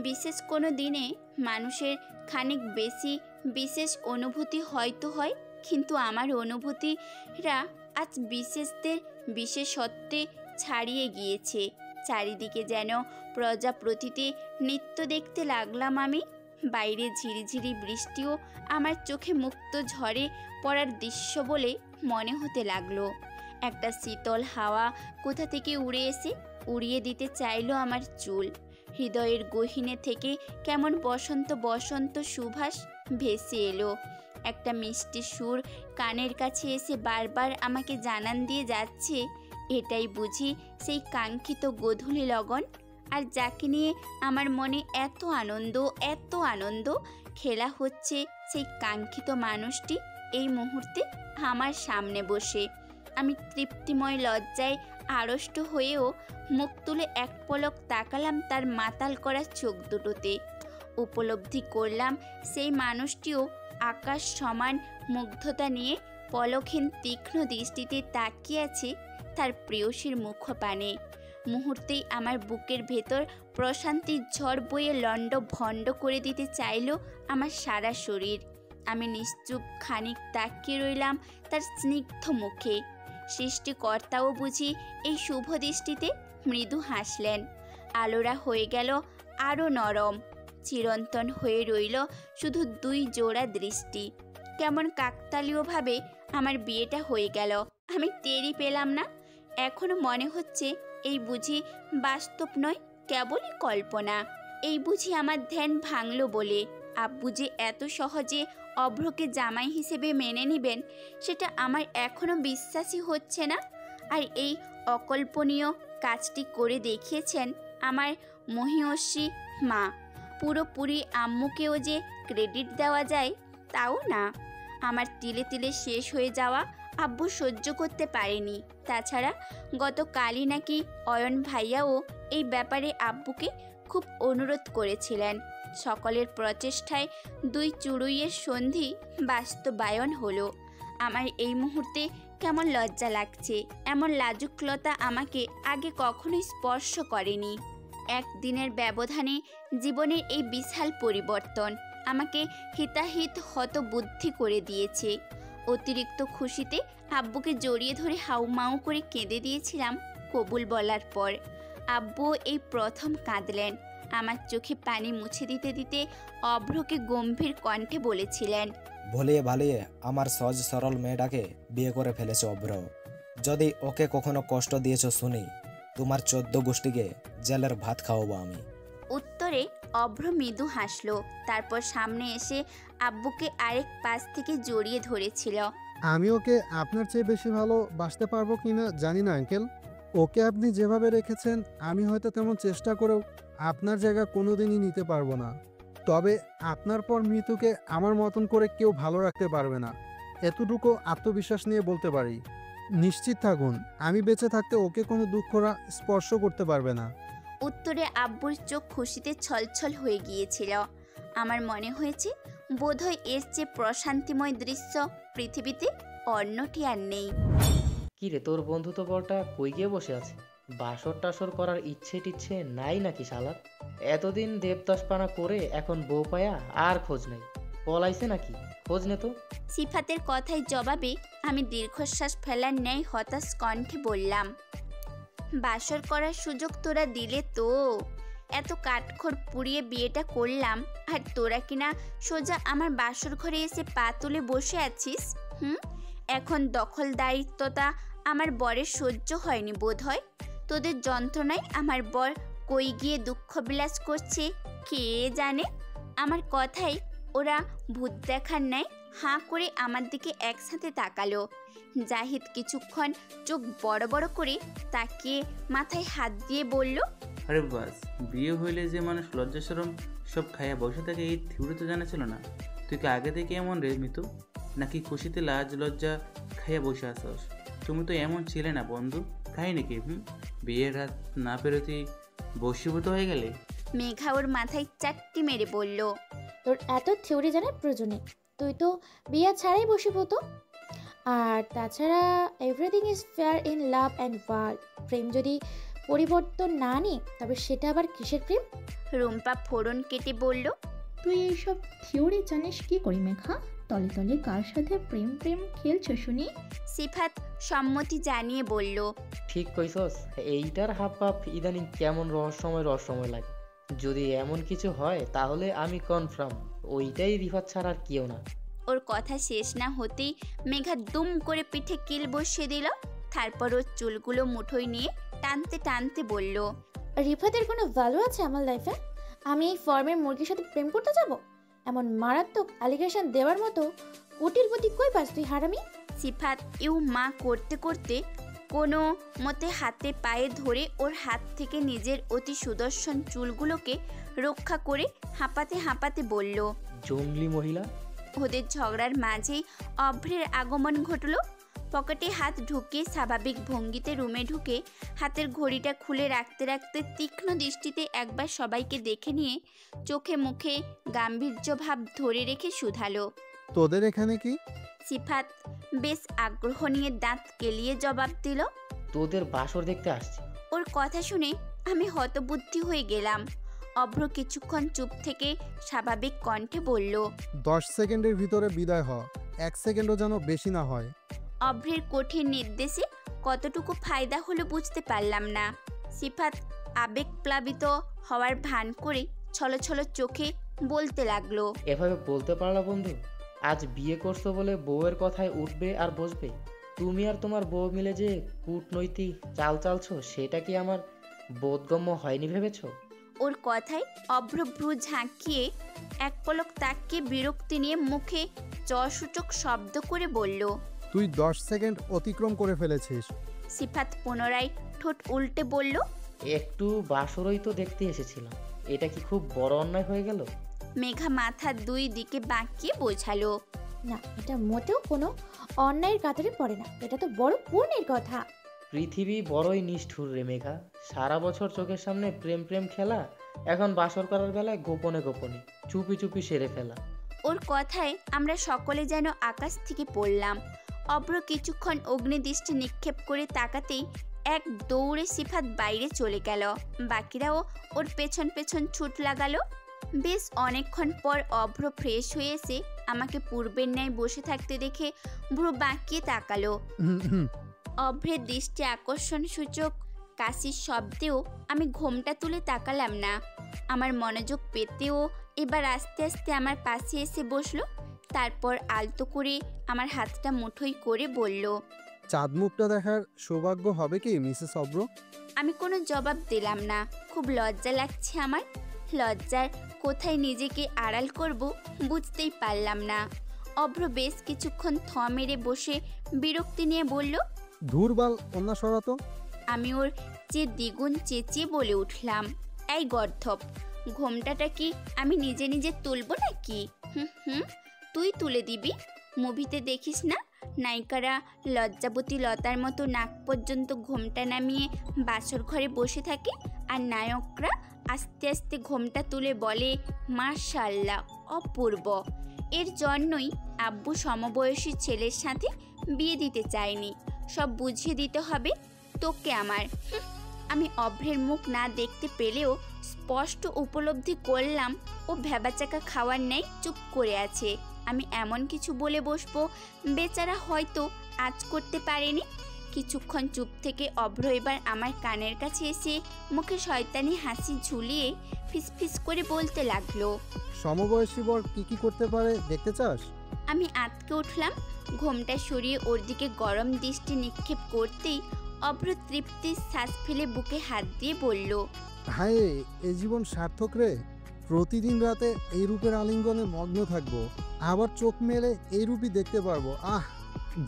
বিশেষ কোনো দিনে মানুষের খানিক বেশি বিশেষ অনুভূতি হয়তো হয়, কিন্তু আমার অনুভূতিরা আজ বিশেষদের বিশেষত্বে ছাড়িয়ে গিয়েছে। চারিদিকে যেন প্রজাপতিতে নৃত্য দেখতে লাগলাম আমি। বাইরে ঝিরিঝিরি বৃষ্টিও আমার চোখে মুক্ত ঝরে পড়ার দৃশ্য বলে মনে হতে লাগলো। একটা শীতল হাওয়া কোথা থেকে উড়ে এসে উড়িয়ে দিতে চাইলো আমার চুল। হৃদয়ের গহীনে থেকে কেমন বসন্ত বসন্ত সুবাস ভেসে এলো। একটা মিষ্টি সুর কানের কাছে এসে বারবার আমাকে জানান দিয়ে যাচ্ছে, এটাই বুঝি সেই কাঙ্ক্ষিত গোধূলি লগন। আর যাকে নিয়ে আমার মনে এত আনন্দ খেলা হচ্ছে, সেই কাঙ্ক্ষিত মানুষটি এই মুহূর্তে আমার সামনে বসে। আমি তৃপ্তিময় লজ্জায় আড়ষ্ট হয়েও মুখ তুলে এক পলক তাকালাম তার মাতাল করা চোখ দুটোতে। উপলব্ধি করলাম সেই মানুষটিও আকাশ সমান মুগ্ধতা নিয়ে পলকহীন তীক্ষ্ণ দৃষ্টিতে তাকিয়ে আছে তার প্রেয়সীর মুখপানে। মুহূর্তেই আমার বুকের ভেতর প্রশান্তির ঝড় বয়ে লণ্ড ভণ্ড করে দিতে চাইল আমার সারা শরীর। আমি নিশ্চুপ খানিক তাকিয়ে রইলাম তার স্নিগ্ধ মুখে। সৃষ্টিকর্তাও বুঝি এই শুভ দৃষ্টিতে মৃদু হাসলেন। আলোরা হয়ে গেল আরও নরম। চিরন্তন হয়ে রইল শুধু দুই জোড়া দৃষ্টি। কেমন কাকতালীয়ভাবে আমার বিয়েটা হয়ে গেল, আমি টেরই পেলাম না। এখনো মনে হচ্ছে এই বুঝি বাস্তব নয়, কেবলই কল্পনা। এই বুঝি আমার ধ্যান ভাঙল বলে। আব্বু যে এত সহজে অভ্রকে জামাই হিসেবে মেনে নেবেন সেটা আমার এখনো বিশ্বাসই হচ্ছে না। আর এই অকল্পনীয় কাজটি করে দেখিয়েছেন আমার মহিয়সী মা। পুরোপুরি আম্মুকেও যে ক্রেডিট দেওয়া যায় তাও না। আমার তিলে তিলে শেষ হয়ে যাওয়া আব্বু সহ্য করতে পারেনি। তাছাড়া গতকালই নাকি অয়ন ভাইয়াও এই ব্যাপারে আব্বুকে খুব অনুরোধ করেছিলেন। সকলের প্রচেষ্টায় দুই চুড়ুইয়ের সন্ধি বাস্তবায়ন হলো। আমার এই মুহূর্তে কেমন লজ্জা লাগছে। এমন লাজুকলতা আমাকে আগে কখনোই স্পর্শ করেনি। একদিনের ব্যবধানে জীবনের এই বিশাল পরিবর্তন আমাকে হিতাহিত হতবুদ্ধি করে দিয়েছে। অতিরিক্ত খুশিতে আব্বুকে জড়িয়ে ধরে হাউমাউ করে কেঁদে দিয়েছিলাম কবুল বলার পর। আব্বু এই প্রথম কাঁদলেন। আমার চোখে পানি মুছে দিতে দিতে অভ্রকে গম্ভীর কণ্ঠে বলেছিলেন, ভুলিয়ে ভালিয়ে আমার সহজ সরল মেয়েটাকে বিয়ে করে ফেলেছে অভ্র। যদি ওকে কখনো কষ্ট দিয়েছ শুনি, তোমার 14 গোষ্ঠীকে জেলের ভাত খাওয়াবো আমি। উত্তরে অভ্র মৃদু হাসলো। তারপর সামনে এসে আব্বুকে আরেক পাশ থেকে জড়িয়ে ধরেছিল। আমি ওকে আপনার চেয়ে বেশি ভালো বাসতে পারবো কিনা জানি না আঙ্কেল। ওকে আপনি যেভাবে রেখেছেন আমি হয়তো তেমন চেষ্টা করেও আপনার জায়গা কোনোদিনই নিতে পারবো না। তবে আপনার পর মৃত্যুকে আমার মতন করে কেউ ভালো রাখতে পারবে না, এতটুকু আত্মবিশ্বাস নিয়ে বলতে পারি। নিশ্চিত থাকুন আমি বেঁচে থাকতে ওকে কোনো দুঃখরা স্পর্শ করতে পারবে না। উত্তরে আব্বুর চোখ খুশিতে ছলছল হয়ে গিয়েছিল। আমার মনে হয়েছে বোধহয় এর চেয়ে প্রশান্তিময় দৃশ্য পৃথিবীতে অন্যটি আর নেই। কি রে, তোর বন্ধু তো বলটা কই গিয়ে বসে আছে? বাসর টাসর করার ইচ্ছে টিচ্ছে নাই নাকি শালার? এতদিন দেবদাস পানা করে এখন বউ পায়া আর খোঁজ নেই, পলাইছে নাকি? খোঁজ নে তো। সিফাতের কথায় জবাবে আমি দীর্ঘশ্বাস ফেলার ন্যায় হতাশ কণ্ঠে বললাম, বাসর করার সুযোগ তোরা দিলে তো। এত কাঠখড় পুড়িয়ে বিয়েটা করলাম আর তোরা কিনা সোজা আমার বাসর ঘরে এসে পা তুলে বসে আছিস। এখন দখলদারিত্বটা আমার বরের সহ্য হয়নি বোধ হয়। তোদের যন্ত্রণায় আমার বর কই গিয়ে দুঃখ বিলাস করছে কে জানে। আমার কথাই ওরা ভূত দেখার ন্যায় হাঁ করে আমার দিকে একসাথে তাকালো। জাহিদ কিছুক্ষণ চোখ বড় বড় করে তাকিয়ে মাথায় হাত দিয়ে বলল, আরে বাস, বিয়ে হইলে যে মানুষ লজ্জা শরম সব খাইয়া বসে থাকে এই থিওরি তো জানা ছিল না। তুই কি আগে থেকে এমন রে মিতু, নাকি খুশিতে লাজ লজ্জা খাইয়া বসে আসস? তুমি তো এমন ছিলে না বন্ধু, তাই নাকি? বিয়ের রাত না পেরোতেই বশীভূত হয়ে গেলে? মেঘা ওর মাথায় চারটি মেরে বলল, তোর এত থিওরি জানার প্রয়োজন নেই, তুই তো বিয়ে ছাড়াই বশীভূত। আর তাছাড়া everything is fair in love and war. প্রেম যদি পরিবর্তন না নিই তবে সেটা আবার কিসের প্রেম? রুম্পা ফোড়ন কেটে বলল, তুই এইসব থিওরি জানিস কি করি মেঘা? তলে তলে কার সাথে প্রেম প্রেম খেলছো শুনি? সিফাত সম্মতি জানিয়ে বলল, ঠিক কইছস, এইটার হাফ হাফ ইদানিং কেমন রহস্যময় রহস্যময় লাগে। যদি এমন কিছু হয় তাহলে আমি কনফার্ম ওইটাই রিফাত ছাড়া আর কেউ না। ওর কথা শেষ না হতেই মেঘা দুম করে পিঠে কিল বসিয়ে দিল। তারপর ওর চুলগুলো মুঠোয় নিয়ে টানতে টানতে বলল, রিফাতের কোনো ভ্যালু আছে আমার লাইফে? আমি এই ফর্মের মুরগির সাথে প্রেম করতে যাব? এমন মারাত্মক অ্যালিগেশন দেওয়ার মতো কোটিরপতি কই পাস তুই হারামি? সিফাত ইউ মা করতে করতে কোনো মতে হাতে পায়ে ধরে ওর হাত থেকে নিজের অতি সুদর্শন চুলগুলোকে রক্ষা করে হাঁপাতে হাঁপাতে বলল, জঙ্গলি মহিলা, ওদের ঝগড়ার মাঝেই অভ্রের আগমন ঘটল। পকেটে হাত ঢুকিয়ে স্বাভাবিক ভঙ্গিতে রুমে ঢুকে হাতের ঘড়িটা খুলে রাখতে রাখতে তীক্ষ্ণ দৃষ্টিতে একবার সবাইকে দেখে নিয়ে চোখে মুখে গাম্ভীর্য ভাব ধরে রেখে শুধালো, তোদের এখানে কি? সিফাত বেশ আগ্রহ নিয়ে দাঁত কেলিয়ে জবাব দিল, তোদের বাসর দেখতে আসছি। ওর কথা শুনে আমি হতবুদ্ধি হয়ে গেলাম। অভ্র কিছুক্ষণ চুপ থেকে স্বাভাবিক কণ্ঠে বলল, 10 সেকেন্ডের ভিতরে বিদায় হ, 1 সেকেন্ডও যেন বেশি না হয়। অভ্রের কঠিন নির্দেশে কতটুকু ফায়দা হলো বুঝতে পারলাম না। সিফাত আবেগপ্লাবিত হওয়ার ভান করে ছলছল চোখে বলতে লাগলো, এভাবে বলতে পারলা বন্ধু? আজ বিয়ে করছো বলে বউয়ের কথায় উঠবে আর বসবে? তুমি আর তোমার বউ মিলে যে কূটনৈতিক চাল চালছো সেটা কি আমার বোধগম্য হয়নি ভেবেছো? ওর কথায় অভ্র ভ্রু ঝাঁকিয়ে এক পলক তাকিয়ে বিরক্তি নিয়ে মুখে চসূচক শব্দ করে বলল, তুই 10 সেকেন্ড অতিক্রম করে ফেলেছিস। সিফাত পুনরায় ঠোঁট উল্টে বলল, একটু বাসরই তো দেখতে এসেছিলাম, এটা কি খুব বড় অন্যায় হয়ে গেল? মেঘা মাথার দুই দিকে বাঁকিয়ে বোঝালো, না, এটা মোটেও কোনো অন্যায়ের কাতারে পড়ে না, এটা তো বড় পুণ্যের কথা। পৃথিবী বড়ই নিষ্ঠুর রে মেঘা। সারা বছর চোখের সামনে প্রেম প্রেম খেলা, এখন বাসর করার বেলায় গোপনে গোপনে চুপি চুপি সেরে ফেলা। ওর কথায় আমরা সকলে যেন আকাশ থেকে পড়লাম। অভ্র কিছুক্ষণ অগ্নিদৃষ্টি নিক্ষেপ করে তাকাতেই এক দৌড়ে সিফাত বাইরে চলে গেল। বাকিরাও ওর পেছন পেছন ছুট লাগালো। বেশ অনেকক্ষণ পর অভ্র ফ্রেশ হয়ে এসে আমাকে পূর্বের ন্যায় বসে থাকতে দেখে ভ্রু বাঁকিয়ে তাকালো। অভ্রের দৃষ্টি আকর্ষণ সূচক কাশির শব্দেও আমি ঘোমটা তুলে তাকালাম না। আমার মনোযোগ পেতেও এবার আস্তে আস্তে আমার পাশে এসে বসলো। তারপর আলতো করে আমার হাতটা মুঠোই করে বলল, চাঁদ মুখটা দেখার সৌভাগ্য হবে কি মিসেস অব্র? আমি কোনো জবাব দিলাম না। খুব লজ্জা লাগছে আমার। লজ্জার কোথায় নিজেকে আড়াল করব বুঝতেই পারলাম না। অভ্র বেশ কিছুক্ষণ থ মেরে বসে বিরক্তি নিয়ে বলল, ধুরবাল, অন্য সরাতো। আমি ওর যে দ্বিগুণ চেঁচিয়ে বলে উঠলাম, এই গর্ধপ, ঘোমটাটা কি আমি নিজে নিজে তুলবো নাকি? হুম, তুই তুলে দিবি। মুভিতে দেখিস না, নায়িকারা লজ্জাবতী লতার মতো নাক পর্যন্ত ঘোমটা নামিয়ে বাসর ঘরে বসে থাকে, আর নায়করা আস্তে আস্তে ঘোমটা তুলে বলে, মাশাআল্লাহ, অপূর্ব। এর জন্যই আব্বু সমবয়সী ছেলের সাথে বিয়ে দিতে চায়নি। সব বুঝিয়ে দিতে হবে তোকে আমার। আমি অভ্রের মুখ না দেখতে পেলেও স্পষ্ট উপলব্ধি করলাম ও ভ্যাবাচাকা খাওয়ার নেই চুপ করে আছে। আমি এমন কিছু বলে বসবো বেচারা হয়তো আজ করতে পারেনি। কিছুক্ষণ চুপ থেকে অভ্র এবার আমার কানের কাছে এসে মুখে শয়তানি হাসি ঝুলিয়ে ফিসফিস করে বলতে লাগলো, সমবয়সী বর কি কি করতে পারে দেখতে চাস? আমি আঁতকে উঠলাম। ঘোমটা সরিয়ে ওর দিকে গরম দৃষ্টি নিক্ষেপ করতেই অভ্র তৃপ্তির শ্বাস ফেলে বুকে হাত দিয়ে বলল, হায়, এ জীবন সার্থক রে। প্রতিদিন রাতে এই রূপের আলিঙ্গনে মগ্ন থাকবো, আবার চোখ মেলে এই রূপই দেখতে পারবো। আহ,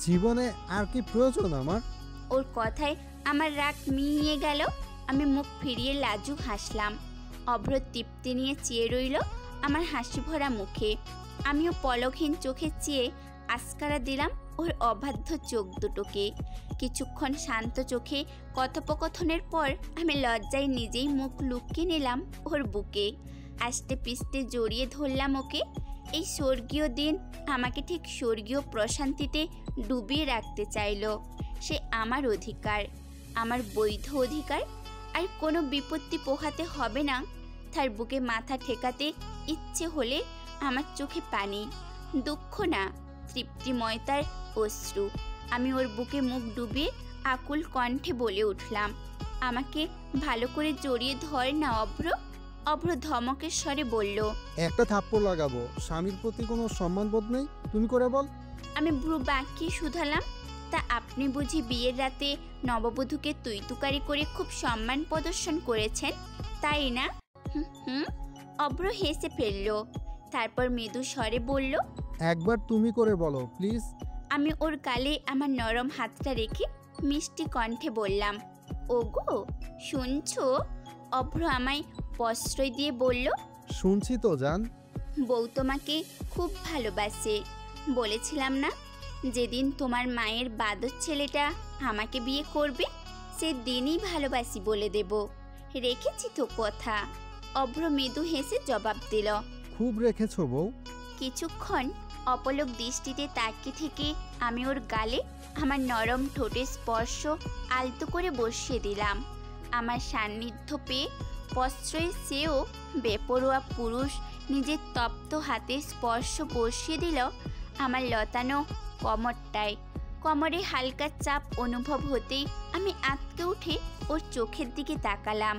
জীবনে আর কি প্রয়োজন আমার? ওর কথায় আমার রাগ মিলিয়ে গেল। আমি মুখ ফিরিয়ে লাজুক হাসলাম। অভ্র তৃপ্তি নিয়ে চেয়ে রইল আমার হাসি ভরা মুখে। আমিও পলকহীন চোখে চেয়ে আস্কারা দিলাম ওর অবাধ্য চোখ দুটোকে। কিছুক্ষণ শান্ত চোখে কথোপকথনের পর আমি লজ্জায় নিজেই মুখ লুকিয়ে নিলাম ওর বুকে। আস্তে পিস্তে জড়িয়ে ধরলাম ওকে। এই স্বর্গীয় দিন আমাকে ঠিক স্বর্গীয় প্রশান্তিতে ডুবিয়ে রাখতে চাইল। সে আমার অধিকার, আমার বৈধ অধিকার। আর কোনো বিপত্তি পোহাতে হবে না। তার বুকে মাথা ঠেকাতে ইচ্ছে হলে আমার চোখে পানি, দুঃখ না, তৃপ্তিময় তার অশ্রু। আমি ওর বুকে মুখ ডুবিয়ে আকুল কণ্ঠে বলে উঠলাম, আমাকে ভালো করে জড়িয়ে ধর না অভ্র। অভ্র ধমকের স্বরে বলল, একটা থাপ্পড় লাগাবো। স্বামীর প্রতি কোনো সম্মানবোধ নেই? তুমি করে বল। আমি ভ্রু বাঁকিয়ে শুধালাম, তা আপনি বুঝি বিয়ের রাতে নববধূকে তুইতুকারি করে খুব সম্মান প্রদর্শন করেছেন, তাই না? হুম। অভ্র হেসে ফেলল। তারপর মৃদু স্বরে বলল, একবার তুমি করে বলো প্লিজ। আমি ওর গালে আমার নরম হাতটা রেখে মিষ্টি কণ্ঠে বললাম, ওগো শুনছো? অভ্র আমায় প্রশ্রয় দিয়ে বলল, শুনছি তো জান। বউ তোমাকে খুব ভালোবাসে। বলেছিলাম না, যেদিন তোমার মায়ের বাদর ছেলেটা আমাকে বিয়ে করবে সেদিনই ভালোবাসি বলে দেব। রেখেছি তো কথা। অভ্র মৃদু হেসে জবাব দিল। খুব রেখেছো বউ। কিছুক্ষণ অপলক দৃষ্টিতে তাকিয়ে থেকে আমি ওর গালে আমার নরম ঠোঁটের স্পর্শ আলতো করে বসিয়ে দিলাম। আমার সান্নিধ্য পেয়ে প্রশ্রয়ে সেও বেপরোয়া পুরুষ নিজের তপ্ত হাতে স্পর্শ বসিয়ে দিল আমার লতানো কোমরটায়। কোমরে হালকা চাপ অনুভব হতেই আমি আঁতকে উঠে ওর চোখের দিকে তাকালাম।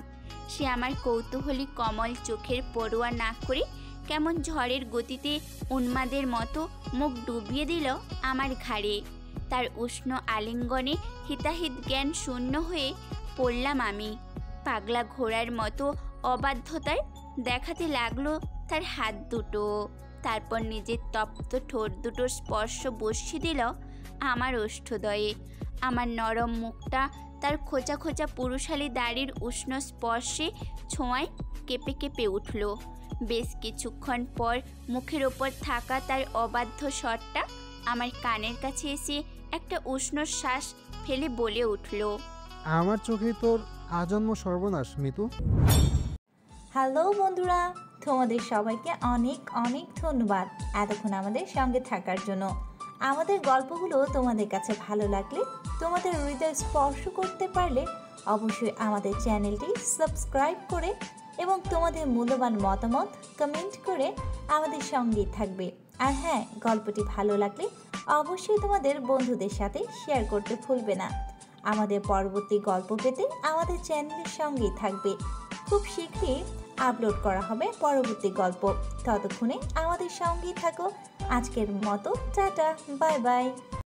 সে আমার কৌতূহলী কমল চোখের পরোয়া না করে কেমন ঝড়ের গতিতে উন্মাদের মতো মুখ ডুবিয়ে দিল আমার ঘাড়ে। তার উষ্ণ আলিঙ্গনে হিতাহিত জ্ঞান শূন্য হয়ে পড়লাম আমি। পাগলা ঘোড়ার মতো অবাধ্যতায় দেখাতে লাগলো তার হাত দুটো। তারপর নিজের তপ্ত ঠোঁট দুটোর স্পর্শ বসিয়ে দিল আমার ওষ্ঠদয়ে। আমার নরম মুখটা তার খোঁচা খোঁচা পুরুষালী দাড়ির উষ্ণ স্পর্শে ছোঁয়ায় কেঁপে কেঁপে উঠল। বেশ কিছুক্ষণ পর মুখের ওপর থাকা তার অবাধ্য স্বরটা আমার কানের কাছে এসে একটা উষ্ণ শ্বাস ফেলে বলে উঠল, আমার চোখে তোর আজন্ম সর্বনাশ মিতু। হ্যালো বন্ধুরা, তোমাদের সবাইকে অনেক অনেক ধন্যবাদ এতক্ষণ আমাদের সঙ্গে থাকার জন্য। আমাদের গল্পগুলো তোমাদের কাছে ভালো লাগলে, তোমাদের হৃদয় স্পর্শ করতে পারলে অবশ্যই আমাদের চ্যানেলটি সাবস্ক্রাইব করে এবং তোমাদের মূল্যবান মতামত কমেন্ট করে আমাদের সঙ্গেই থাকবে। আর হ্যাঁ, গল্পটি ভালো লাগলে অবশ্যই তোমাদের বন্ধুদের সাথে শেয়ার করতে ভুলবে না। আমাদের পরবর্তী গল্প পেতে আমাদের চ্যানেলের সঙ্গেই থাকবে। খুব শীঘ্রই আপলোড করা হবে পরবর্তী গল্প। ততক্ষণে আমাদের সঙ্গেই থাকো। আজকের মতো টাটা, বাই বাই।